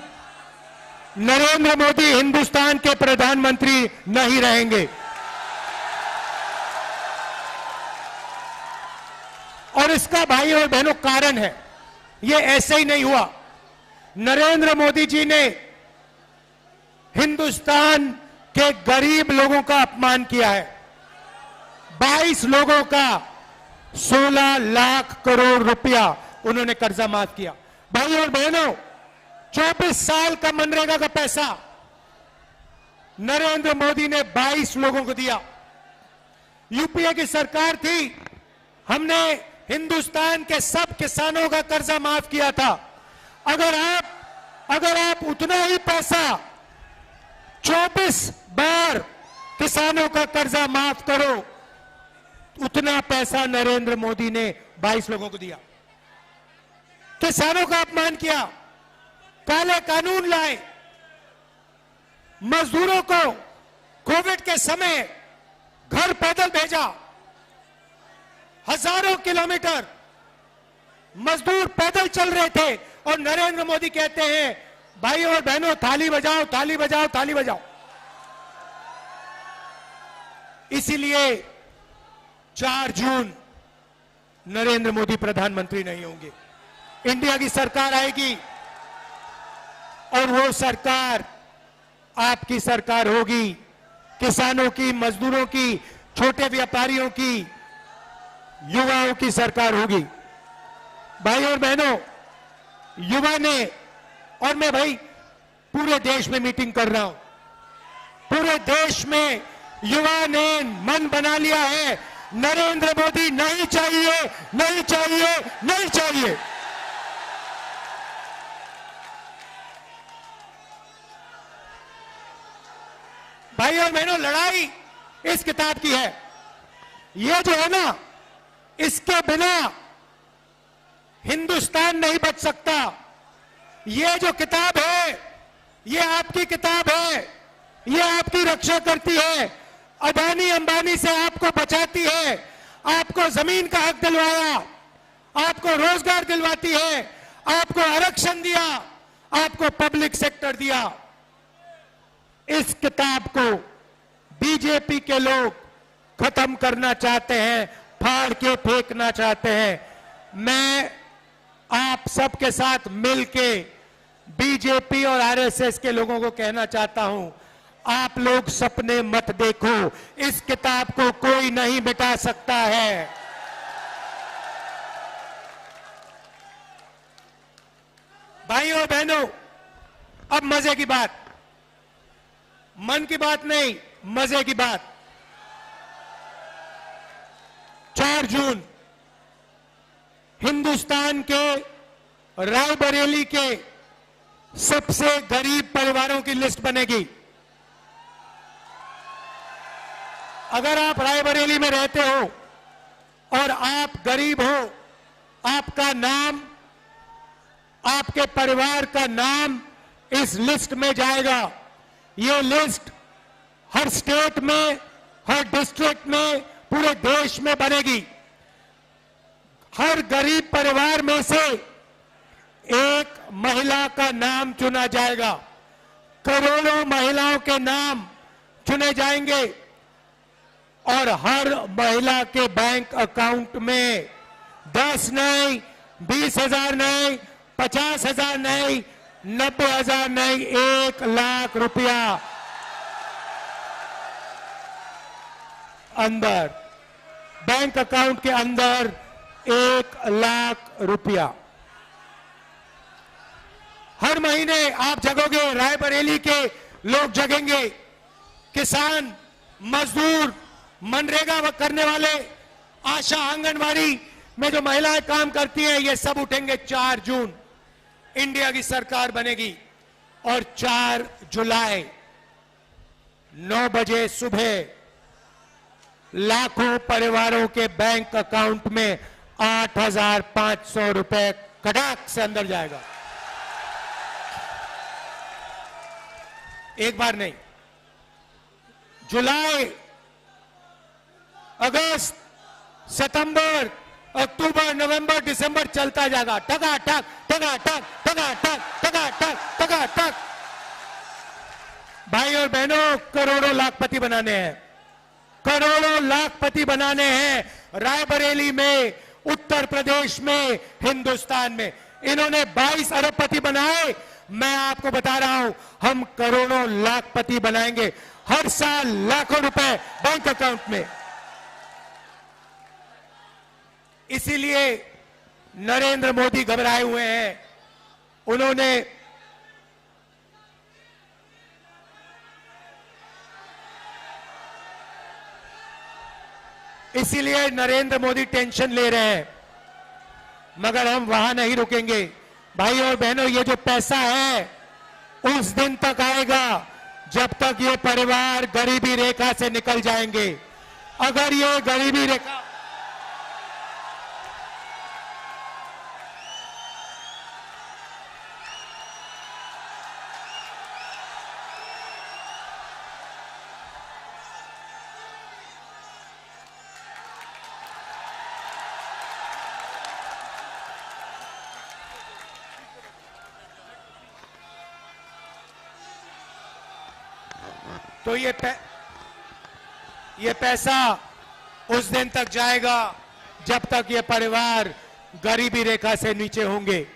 नरेंद्र मोदी हिंदुस्तान के प्रधानमंत्री नहीं रहेंगे। और इसका भाई और बहनों कारण है, ये ऐसे ही नहीं हुआ। नरेंद्र मोदी जी ने हिंदुस्तान के गरीब लोगों का अपमान किया है। 22 लोगों का 16 लाख करोड़ रुपया उन्होंने कर्जा माफ किया। भाई और बहनों, 24 साल का मनरेगा का पैसा नरेंद्र मोदी ने 22 लोगों को दिया। यूपीए की सरकार थी, हमने हिंदुस्तान के सब किसानों का कर्जा माफ किया था। अगर आप उतना ही पैसा 24 बार किसानों का कर्जा माफ करो, उतना पैसा नरेंद्र मोदी ने 22 लोगों को दिया। किसानों का अपमान किया, काले कानून लाए, मजदूरों को कोविड के समय घर पैदल भेजा। हजारों किलोमीटर मजदूर पैदल चल रहे थे और नरेंद्र मोदी कहते हैं भाई और बहनों थाली बजाओ, थाली बजाओ, थाली बजाओ। इसीलिए 4 जून नरेंद्र मोदी प्रधानमंत्री नहीं होंगे। इंडिया की सरकार आएगी और वो सरकार आपकी सरकार होगी। किसानों की, मजदूरों की, छोटे व्यापारियों की, युवाओं की सरकार होगी। भाई और बहनों, युवा ने, और मैं भाई पूरे देश में मीटिंग कर रहा हूं, पूरे देश में युवा ने मन बना लिया है, नरेंद्र मोदी नहीं चाहिए, नहीं चाहिए, नहीं चाहिए। भाई और बहनों, लड़ाई इस किताब की है। ये जो है ना, इसके बिना हिंदुस्तान नहीं बच सकता। ये जो किताब है, ये आपकी किताब है, ये आपकी रक्षा करती है, अदानी अंबानी से आपको बचाती है, आपको जमीन का हक दिलवाया, आपको रोजगार दिलवाती है, आपको आरक्षण दिया, आपको पब्लिक सेक्टर दिया। इस किताब को बीजेपी के लोग खत्म करना चाहते हैं, फाड़ के फेंकना चाहते हैं। मैं आप सबके साथ मिलके बीजेपी और आरएसएस के लोगों को कहना चाहता हूं, आप लोग सपने मत देखो, इस किताब को कोई नहीं मिटा सकता है। भाइयों और बहनों, अब मजे की बात, मन की बात नहीं, मजे की बात। 4 जून हिंदुस्तान के रायबरेली के सबसे गरीब परिवारों की लिस्ट बनेगी। अगर आप रायबरेली में रहते हो और आप गरीब हो, आपका नाम, आपके परिवार का नाम इस लिस्ट में जाएगा। ये लिस्ट हर स्टेट में, हर डिस्ट्रिक्ट में, पूरे देश में बनेगी। हर गरीब परिवार में से एक महिला का नाम चुना जाएगा। करोड़ों महिलाओं के नाम चुने जाएंगे और हर महिला के बैंक अकाउंट में 10 नहीं, 20,000 नहीं, 50,000 नहीं, 90,000 नहीं, 1 लाख रुपया अंदर, बैंक अकाउंट के अंदर 1 लाख रुपया। हर महीने आप जगोगे, रायबरेली के लोग जगेंगे, किसान, मजदूर, मनरेगा करने वाले, आशा, आंगनवाड़ी में जो महिलाएं काम करती हैं, ये सब उठेंगे 4 जून। इंडिया की सरकार बनेगी और 4 जुलाई 9 बजे सुबह लाखों परिवारों के बैंक अकाउंट में 8,500 रुपए कड़ाक से अंदर जाएगा। एक बार नहीं, जुलाई, अगस्त, सितंबर, अक्टूबर, नवंबर, दिसंबर चलता जाएगा। टका टक टका टक टका टक टका टक टका टक। भाई और बहनों, करोड़ों लाखपति बनाने हैं, करोड़ों लाखपति बनाने हैं। रायबरेली में, उत्तर प्रदेश में, हिंदुस्तान में इन्होंने 22 अरबपति बनाए। मैं आपको बता रहा हूं, हम करोड़ों लाखपति बनाएंगे, हर साल लाखों रुपए बैंक अकाउंट में। इसीलिए नरेंद्र मोदी घबराए हुए हैं। उन्होंने इसीलिए नरेंद्र मोदी टेंशन ले रहे हैं, मगर हम वहां नहीं रुकेंगे। भाई और बहनों, ये जो पैसा है उस दिन तक आएगा जब तक ये परिवार गरीबी रेखा से निकल जाएंगे। अगर ये गरीबी रेखा तो ये पैसा उस दिन तक जाएगा जब तक ये परिवार गरीबी रेखा से नीचे होंगे।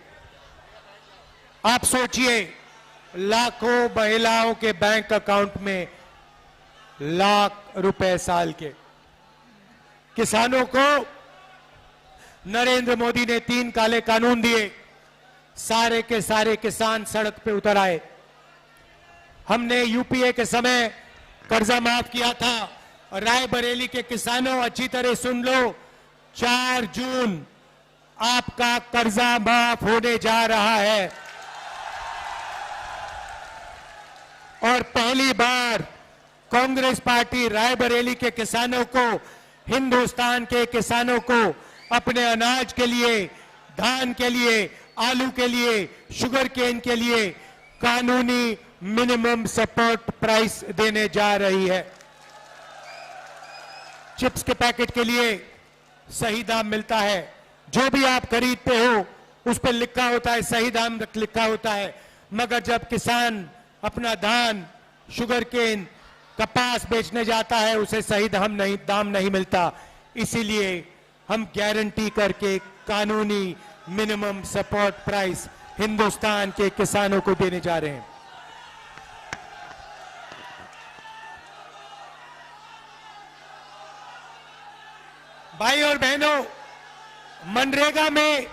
आप सोचिए, लाखों महिलाओं के बैंक अकाउंट में लाख रुपए साल के। किसानों को नरेंद्र मोदी ने 3 काले कानून दिए, सारे के सारे किसान सड़क पे उतर आए। हमने यूपीए के समय कर्जा माफ किया था। रायबरेली के किसानों, अच्छी तरह सुन लो, 4 जून आपका कर्जा माफ होने जा रहा है। और पहली बार कांग्रेस पार्टी रायबरेली के किसानों को, हिंदुस्तान के किसानों को अपने अनाज के लिए, धान के लिए, आलू के लिए, शुगर केन के लिए कानूनी मिनिमम सपोर्ट प्राइस देने जा रही है। चिप्स के पैकेट के लिए सही दाम मिलता है। जो भी आप खरीदते हो उस पर लिखा होता है, सही दाम लिखा होता है, मगर जब किसान अपना धान, शुगर केन, कपास बेचने जाता है उसे सही दाम नहीं मिलता। इसीलिए हम गारंटी करके कानूनी मिनिमम सपोर्ट प्राइस हिंदुस्तान के किसानों को देने जा रहे हैं। भाई और बहनों, मनरेगा में,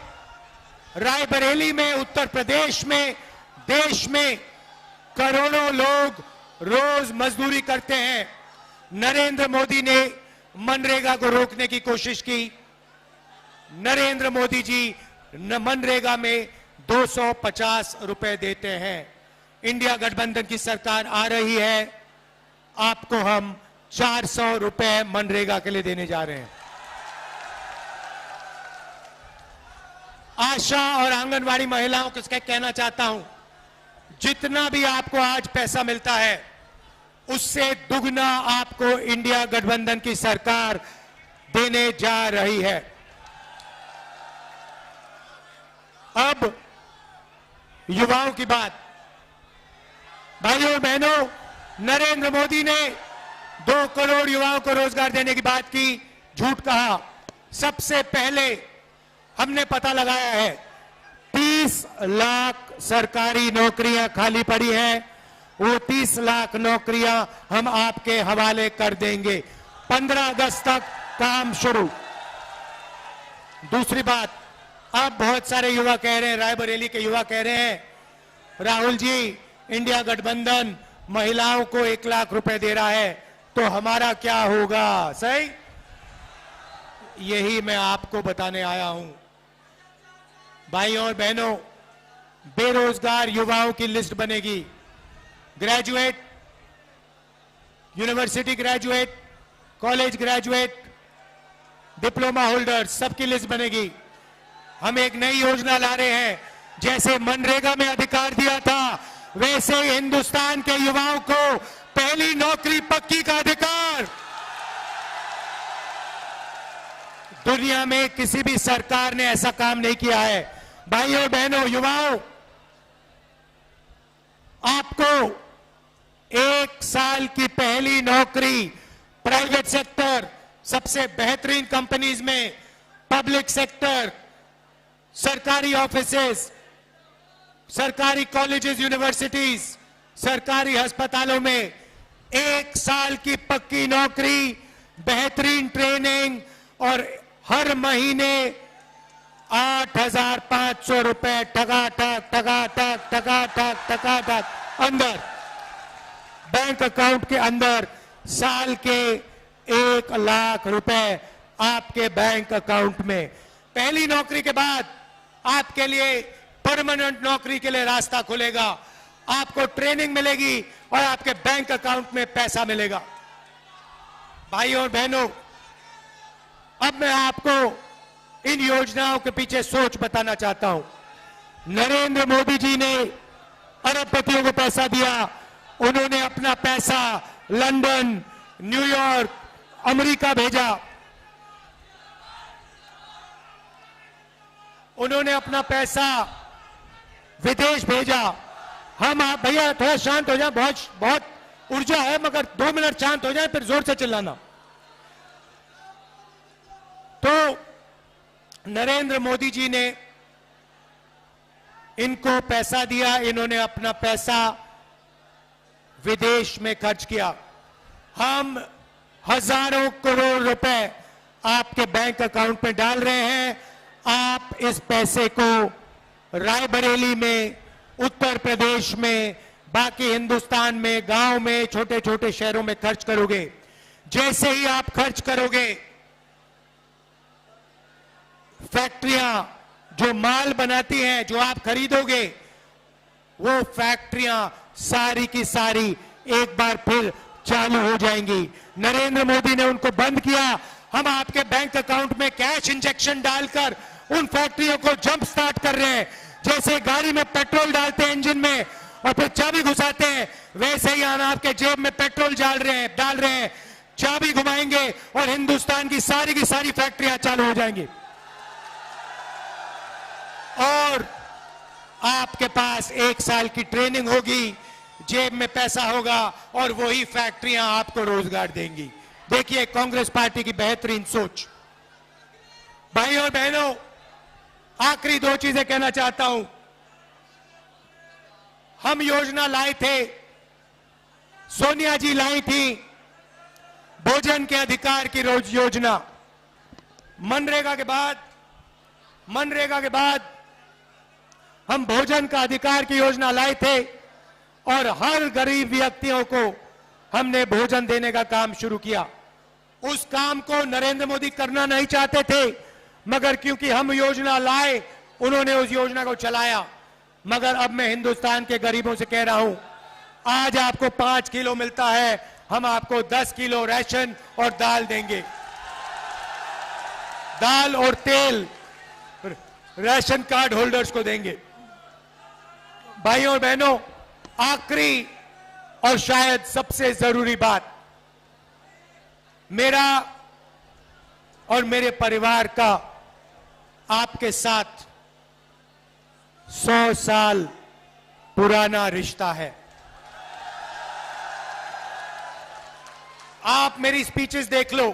रायबरेली में, उत्तर प्रदेश में, देश में करोड़ों लोग रोज मजदूरी करते हैं। नरेंद्र मोदी ने मनरेगा को रोकने की कोशिश की। नरेंद्र मोदी जी मनरेगा में 250 रुपए देते हैं। इंडिया गठबंधन की सरकार आ रही है, आपको हम 400 रुपए मनरेगा के लिए देने जा रहे हैं। आशा और आंगनवाड़ी महिलाओं को कहना चाहता हूं, जितना भी आपको आज पैसा मिलता है उससे दुगना आपको इंडिया गठबंधन की सरकार देने जा रही है। अब युवाओं की बात। भाइयों और बहनों, नरेंद्र मोदी ने 2 करोड़ युवाओं को रोजगार देने की बात की, झूठ कहा। सबसे पहले हमने पता लगाया है 30 लाख सरकारी नौकरियां खाली पड़ी हैं। वो 30 लाख नौकरियां हम आपके हवाले कर देंगे। 15 अगस्त तक काम शुरू। दूसरी बात, अब बहुत सारे युवा कह रहे हैं, रायबरेली के युवा कह रहे हैं, राहुल जी इंडिया गठबंधन महिलाओं को 1 लाख रुपए दे रहा है तो हमारा क्या होगा? सही, यही मैं आपको बताने आया हूं। भाइयों और बहनों, बेरोजगार युवाओं की लिस्ट बनेगी। Graduate, university graduate, college graduate, diploma holder, सबकी लिस्ट बनेगी। हम एक नई योजना ला रहे हैं, जैसे मनरेगा में अधिकार दिया था वैसे हिंदुस्तान के युवाओं को पहली नौकरी पक्की का अधिकार। दुनिया में किसी भी सरकार ने ऐसा काम नहीं किया है। भाइयों बहनों, युवाओं, आपको 1 साल की पहली नौकरी प्राइवेट सेक्टर, सबसे बेहतरीन कंपनीज में, पब्लिक सेक्टर, सरकारी ऑफिसेस, सरकारी कॉलेजेस, यूनिवर्सिटीज, सरकारी अस्पतालों में 1 साल की पक्की नौकरी, बेहतरीन ट्रेनिंग और हर महीने 8,500 रुपए टका अंदर बैंक अकाउंट के अंदर, साल के 1 लाख रुपए आपके बैंक अकाउंट में। पहली नौकरी के बाद आपके लिए परमानेंट नौकरी के लिए रास्ता खुलेगा। आपको ट्रेनिंग मिलेगी और आपके बैंक अकाउंट में पैसा मिलेगा। भाइयों और बहनों, अब मैं आपको इन योजनाओं के पीछे सोच बताना चाहता हूं। नरेंद्र मोदी जी ने अरबपतियों को पैसा दिया। उन्होंने अपना पैसा लंदन, न्यूयॉर्क, अमेरिका भेजा। उन्होंने अपना पैसा विदेश भेजा। हम आप भैया थोड़ा शांत हो जाए, बहुत ऊर्जा है, मगर 2 मिनट शांत हो जाए फिर जोर से चिल्लाना। तो नरेंद्र मोदी जी ने इनको पैसा दिया, इन्होंने अपना पैसा विदेश में खर्च किया। हम हजारों करोड़ रुपए आपके बैंक अकाउंट में डाल रहे हैं। आप इस पैसे को रायबरेली में, उत्तर प्रदेश में, बाकी हिंदुस्तान में, गांव में, छोटे छोटे शहरों में खर्च करोगे। जैसे ही आप खर्च करोगे, फैक्ट्रियां जो माल बनाती हैं, जो आप खरीदोगे, वो फैक्ट्रियां सारी की सारी एक बार फिर चालू हो जाएंगी। नरेंद्र मोदी ने उनको बंद किया। हम आपके बैंक अकाउंट में कैश इंजेक्शन डालकर उन फैक्ट्रियों को जंप स्टार्ट कर रहे हैं। जैसे गाड़ी में पेट्रोल डालते हैं इंजन में और फिर चाबी घुसाते हैं, वैसे ही हम आपके जेब में पेट्रोल डाल रहे हैं, चाबी घुमाएंगे और हिंदुस्तान की सारी फैक्ट्रियां चालू हो जाएंगी। और आपके पास 1 साल की ट्रेनिंग होगी, जेब में पैसा होगा और वही फैक्ट्रियां आपको रोजगार देंगी। देखिए कांग्रेस पार्टी की बेहतरीन सोच। भाइयों और बहनों, आखिरी 2 चीजें कहना चाहता हूं। हम योजना लाए थे, सोनिया जी लाई थी, भोजन के अधिकार की रोज योजना। मनरेगा के बाद हम भोजन का अधिकार की योजना लाए थे और हर गरीब व्यक्तियों को हमने भोजन देने का काम शुरू किया। उस काम को नरेंद्र मोदी करना नहीं चाहते थे, मगर क्योंकि हम योजना लाए, उन्होंने उस योजना को चलाया। मगर अब मैं हिंदुस्तान के गरीबों से कह रहा हूं, आज आपको 5 किलो मिलता है, हम आपको 10 किलो राशन और दाल देंगे। दाल और तेल राशन कार्ड होल्डर्स को देंगे। भाइयों और बहनों, आखिरी और शायद सबसे जरूरी बात, मेरा और मेरे परिवार का आपके साथ 100 साल पुराना रिश्ता है। आप मेरी स्पीचेस देख लो।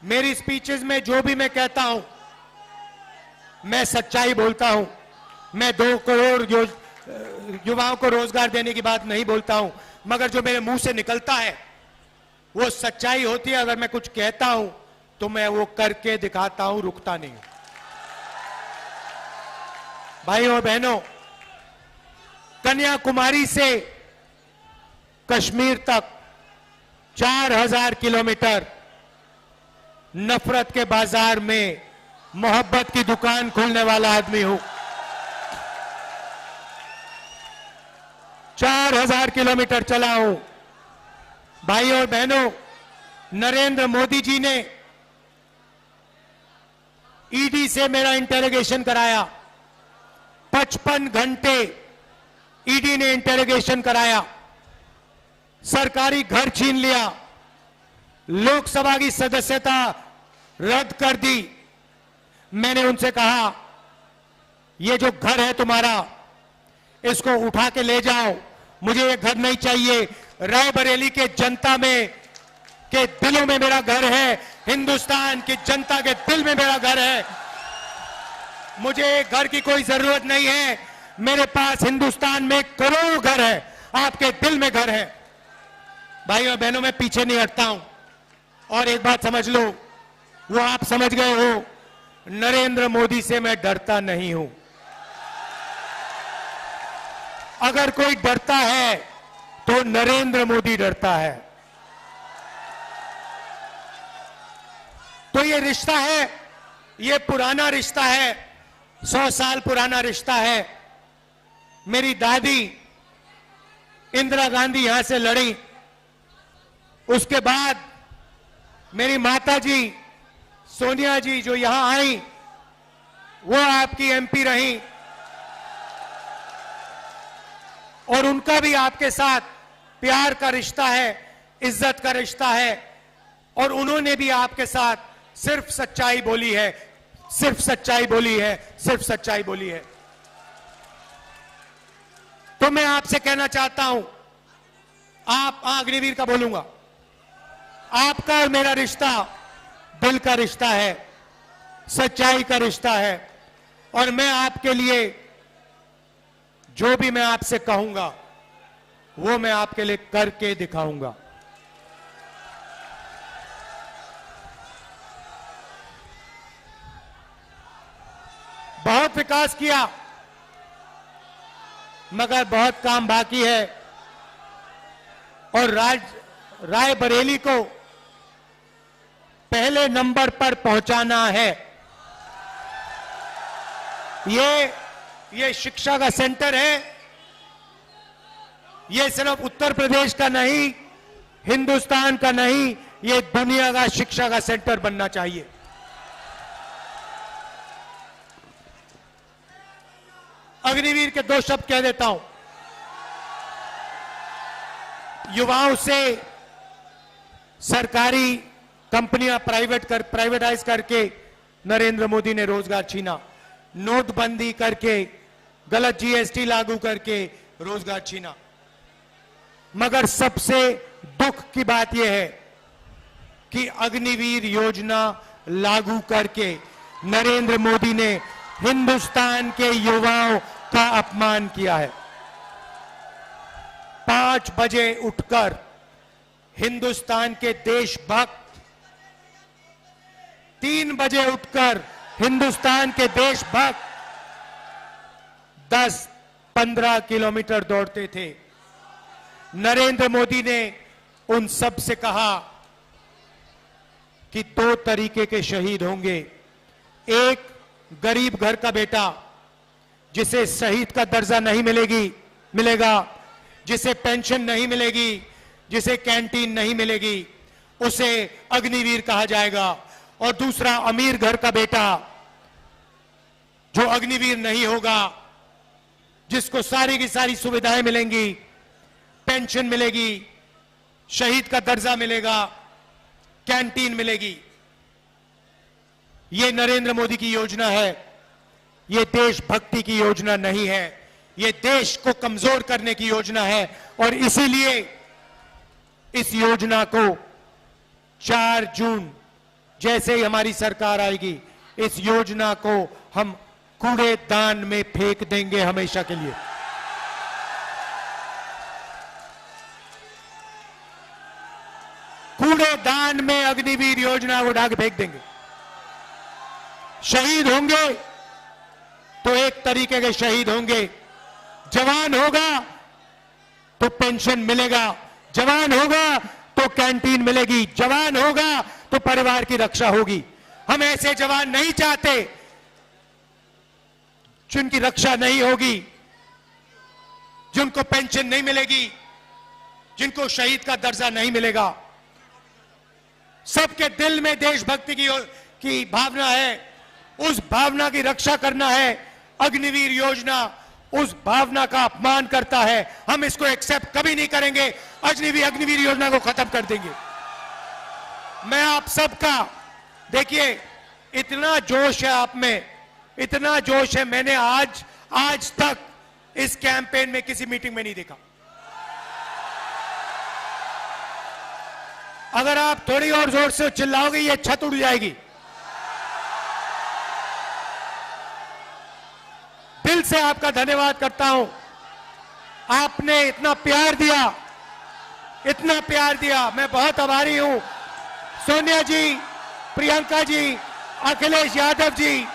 मेरी स्पीचेस में जो भी मैं कहता हूं, मैं सच्चाई बोलता हूं। मैं 2 करोड़ युवाओं को रोजगार देने की बात नहीं बोलता हूं, मगर जो मेरे मुंह से निकलता है वो सच्चाई होती है। अगर मैं कुछ कहता हूं तो मैं वो करके दिखाता हूं, रुकता नहीं। भाइयों और बहनों, कन्याकुमारी से कश्मीर तक 4000 किलोमीटर नफरत के बाजार में मोहब्बत की दुकान खोलने वाला आदमी हूं। 4000 किलोमीटर चला हूं। भाइयों और बहनों, नरेंद्र मोदी जी ने ईडी से मेरा इंटेरोगेशन कराया। 55 घंटे ईडी ने इंटेरोगेशन कराया, सरकारी घर छीन लिया, लोकसभा की सदस्यता रद्द कर दी। मैंने उनसे कहा, ये जो घर है तुम्हारा, इसको उठा के ले जाओ, मुझे ये घर नहीं चाहिए। रायबरेली के जनता में के दिलों में मेरा घर है, हिंदुस्तान की जनता के दिल में मेरा घर है। मुझे घर की कोई जरूरत नहीं है। मेरे पास हिंदुस्तान में करोड़ों घर है, आपके दिल में घर है। भाइयों बहनों, मैं पीछे नहीं हटता हूं। और एक बात समझ लो, वो आप समझ गए हो, नरेंद्र मोदी से मैं डरता नहीं हूं। अगर कोई डरता है तो नरेंद्र मोदी डरता है। तो ये रिश्ता है, ये पुराना रिश्ता है, 100 साल पुराना रिश्ता है। मेरी दादी इंदिरा गांधी यहां से लड़ी, उसके बाद मेरी माता जी सोनिया जी जो यहां आई, वो आपकी एमपी रही, और उनका भी आपके साथ प्यार का रिश्ता है, इज्जत का रिश्ता है। और उन्होंने भी आपके साथ सिर्फ सच्चाई बोली है, सिर्फ सच्चाई बोली है, सिर्फ सच्चाई बोली है। तो मैं आपसे कहना चाहता हूं, आप अग्निवीर का बोलूंगा, आपका और मेरा रिश्ता दिल का रिश्ता है, सच्चाई का रिश्ता है। और मैं आपके लिए जो भी मैं आपसे कहूंगा, वो मैं आपके लिए करके दिखाऊंगा। बहुत विकास किया, मगर बहुत काम बाकी है। और रायबरेली को पहले नंबर पर पहुंचाना है। ये शिक्षा का सेंटर है, ये सिर्फ उत्तर प्रदेश का नहीं, हिंदुस्तान का नहीं, ये दुनिया का शिक्षा का सेंटर बनना चाहिए। अग्निवीर के 2 शब्द कह देता हूं। युवाओं से सरकारी कंपनियां प्राइवेटाइज करके नरेंद्र मोदी ने रोजगार छीना, नोटबंदी करके, गलत जीएसटी लागू करके रोजगार छीना। मगर सबसे दुख की बात यह है कि अग्निवीर योजना लागू करके नरेंद्र मोदी ने हिंदुस्तान के युवाओं का अपमान किया है। 5 बजे उठकर हिंदुस्तान के देशभक्त 3 बजे उठकर हिंदुस्तान के देशभक्त 10-15 किलोमीटर दौड़ते थे। नरेंद्र मोदी ने उन सब से कहा कि 2 तरीके के शहीद होंगे। एक, गरीब घर का बेटा जिसे शहीद का दर्जा नहीं मिलेगा, जिसे पेंशन नहीं मिलेगी, जिसे कैंटीन नहीं मिलेगी, उसे अग्निवीर कहा जाएगा। और दूसरा, अमीर घर का बेटा जो अग्निवीर नहीं होगा, जिसको सारी की सारी सुविधाएं मिलेंगी, पेंशन मिलेगी, शहीद का दर्जा मिलेगा, कैंटीन मिलेगी। ये नरेंद्र मोदी की योजना है, ये देशभक्ति की योजना नहीं है, ये देश को कमजोर करने की योजना है। और इसीलिए इस योजना को 4 जून जैसे ही हमारी सरकार आएगी, इस योजना को हम कूड़ेदान में फेंक देंगे हमेशा के लिए। कूड़ेदान में अग्निवीर योजना को उठा के फेंक देंगे। शहीद होंगे तो एक तरीके के शहीद होंगे। जवान होगा तो पेंशन मिलेगा, जवान होगा तो कैंटीन मिलेगी, जवान होगा तो परिवार की रक्षा होगी। हम ऐसे जवान नहीं चाहते जिनकी रक्षा नहीं होगी, जिनको पेंशन नहीं मिलेगी, जिनको शहीद का दर्जा नहीं मिलेगा। सबके दिल में देशभक्ति की भावना है, उस भावना की रक्षा करना है। अग्निवीर योजना उस भावना का अपमान करता है, हम इसको एक्सेप्ट कभी नहीं करेंगे। अग्निवीर योजना को खत्म कर देंगे। मैं आप सबका, देखिए इतना जोश है आप में, इतना जोश है, मैंने आज तक इस कैंपेन में किसी मीटिंग में नहीं देखा। अगर आप थोड़ी और जोर से चिल्लाओगे ये छत उड़ जाएगी। दिल से आपका धन्यवाद करता हूं, आपने इतना प्यार दिया, इतना प्यार दिया, मैं बहुत आभारी हूं। सोनिया जी, प्रियंका जी, अखिलेश यादव जी,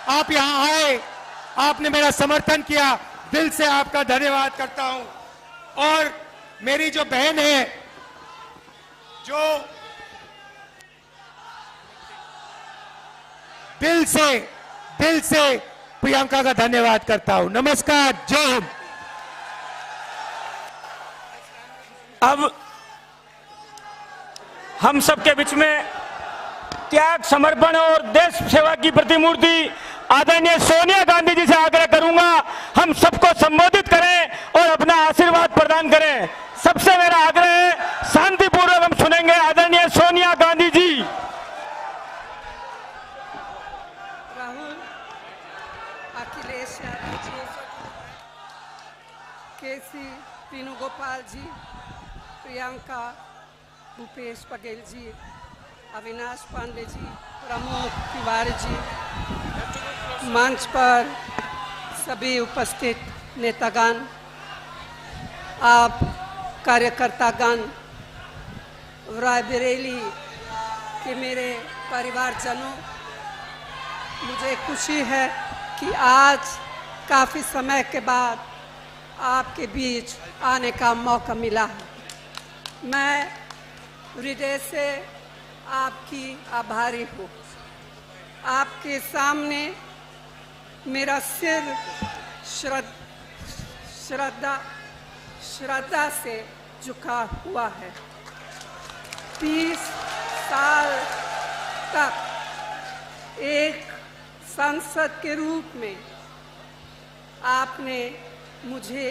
आप यहां आए, आपने मेरा समर्थन किया, दिल से आपका धन्यवाद करता हूं। और मेरी जो बहन है, जो दिल से प्रियंका का धन्यवाद करता हूं। नमस्कार, जय हिंद। अब हम सबके बीच में त्याग, समर्पण और देश सेवा की प्रतिमूर्ति आदरणीय सोनिया गांधी जी से आग्रह करूंगा, हम सबको संबोधित करें और अपना आशीर्वाद प्रदान करें। सबसे मेरा आग्रह है, शांतिपूर्वक हम सुनेंगे आदरणीय सोनिया गांधी जी। राहुल, अखिलेश यादव जी, केसी वेणुगोपाल जी, प्रियंका, भूपेश बघेल जी, अविनाश पांडे जी, प्रमोद तिवारी जी, मंच पर सभी उपस्थित नेतागण, आप कार्यकर्तागण, रायबरेली के मेरे परिवारजनों, मुझे खुशी है कि आज काफ़ी समय के बाद आपके बीच आने का मौका मिला है। मैं हृदय से आपकी आभारी हूँ। आपके सामने मेरा सिर श्रद्धा से झुका हुआ है। 30 साल तक एक सांसद के रूप में आपने मुझे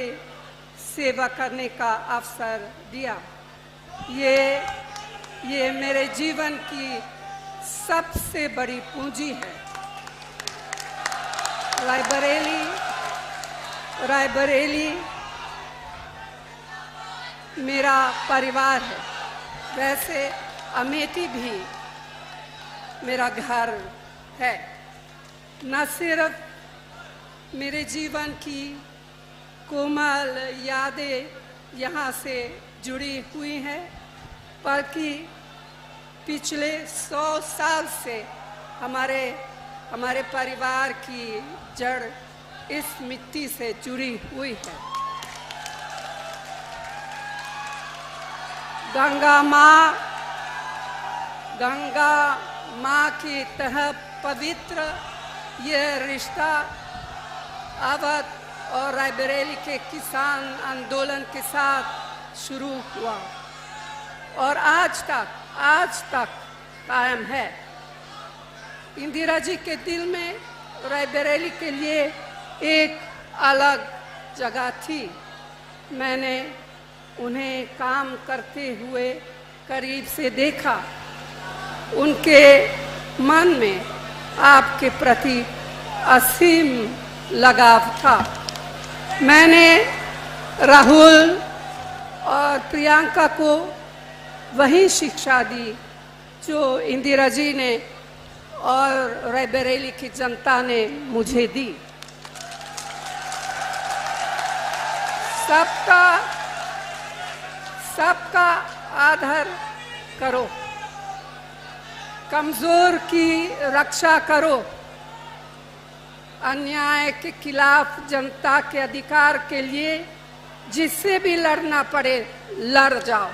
सेवा करने का अवसर दिया। ये मेरे जीवन की सबसे बड़ी पूंजी है। रायबरेली मेरा परिवार है, वैसे अमेठी भी मेरा घर है। न सिर्फ मेरे जीवन की कोमल यादें यहाँ से जुड़ी हुई हैं, बल्कि पिछले 100 साल से हमारे परिवार की जड़ इस मिट्टी से जुड़ी हुई है। गंगा माँ की तरह पवित्र यह रिश्ता अवध और रायबरेली के किसान आंदोलन के साथ शुरू हुआ और आज तक कायम है। इंदिरा जी के दिल में रायबरेली के लिए एक अलग जगह थी। मैंने उन्हें काम करते हुए करीब से देखा। उनके मन में आपके प्रति असीम लगाव था। मैंने राहुल और प्रियंका को वही शिक्षा दी जो इंदिरा जी ने और रायबरेली की जनता ने मुझे दी। सबका आदर करो, कमजोर की रक्षा करो, अन्याय के खिलाफ जनता के अधिकार के लिए जिससे भी लड़ना पड़े लड़ जाओ।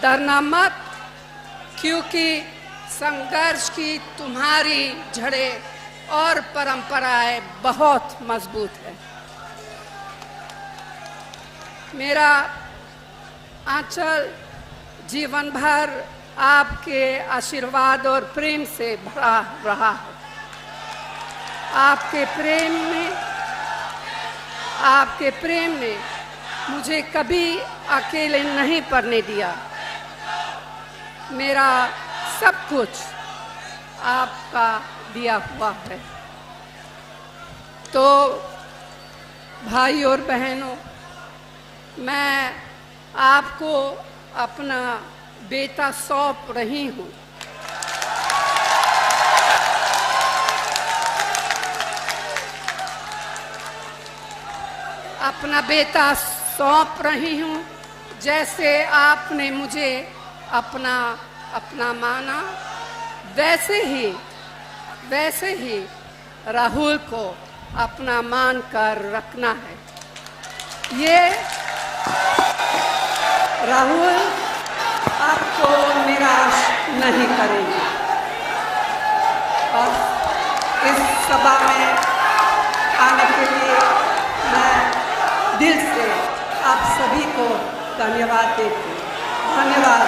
डरना मत, क्योंकि संघर्ष की तुम्हारी जड़ें और परंपराएं बहुत मजबूत है। मेरा आंचल जीवन भर आपके आशीर्वाद और प्रेम से भरा रहा है। आपके प्रेम ने मुझे कभी अकेले नहीं पड़ने दिया। मेरा सब कुछ आपका दिया हुआ है। तो भाई और बहनों, मैं आपको अपना बेटा सौंप रही हूँ। अपना बेटा सौंप रही हूँ, जैसे आपने मुझे अपना माना, वैसे ही राहुल को अपना मान कर रखना है। ये राहुल आपको निराश नहीं करेंगे। और इस सभा में आने के लिए मैं दिल से आप सभी को धन्यवाद देती हूँ। धन्यवाद।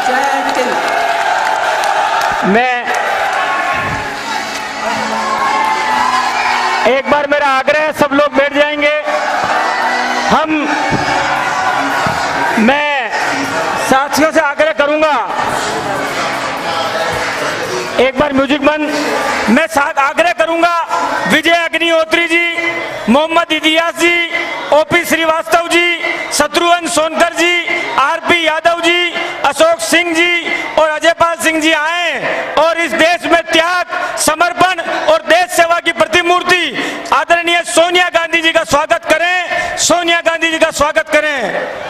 जय हिंद। मैं एक बार मेरा आग्रह है, सब लोग बैठ जाएंगे। मैं साथियों से आग्रह करूंगा, एक बार म्यूजिक बंद। मैं आग्रह करूंगा विजय अग्निहोत्री जी, मोहम्मद इलियास जी, ओपी श्रीवास्तव जी, शत्रुघ्न सोनकर जी, आरपी यादव जी, अशोक सिंह जी और अजयपाल सिंह जी आए और इस देश में त्याग, समर्पण और देश सेवा की प्रतिमूर्ति आदरणीय सोनिया गांधी जी का स्वागत करें। सोनिया गांधी जी का स्वागत करें।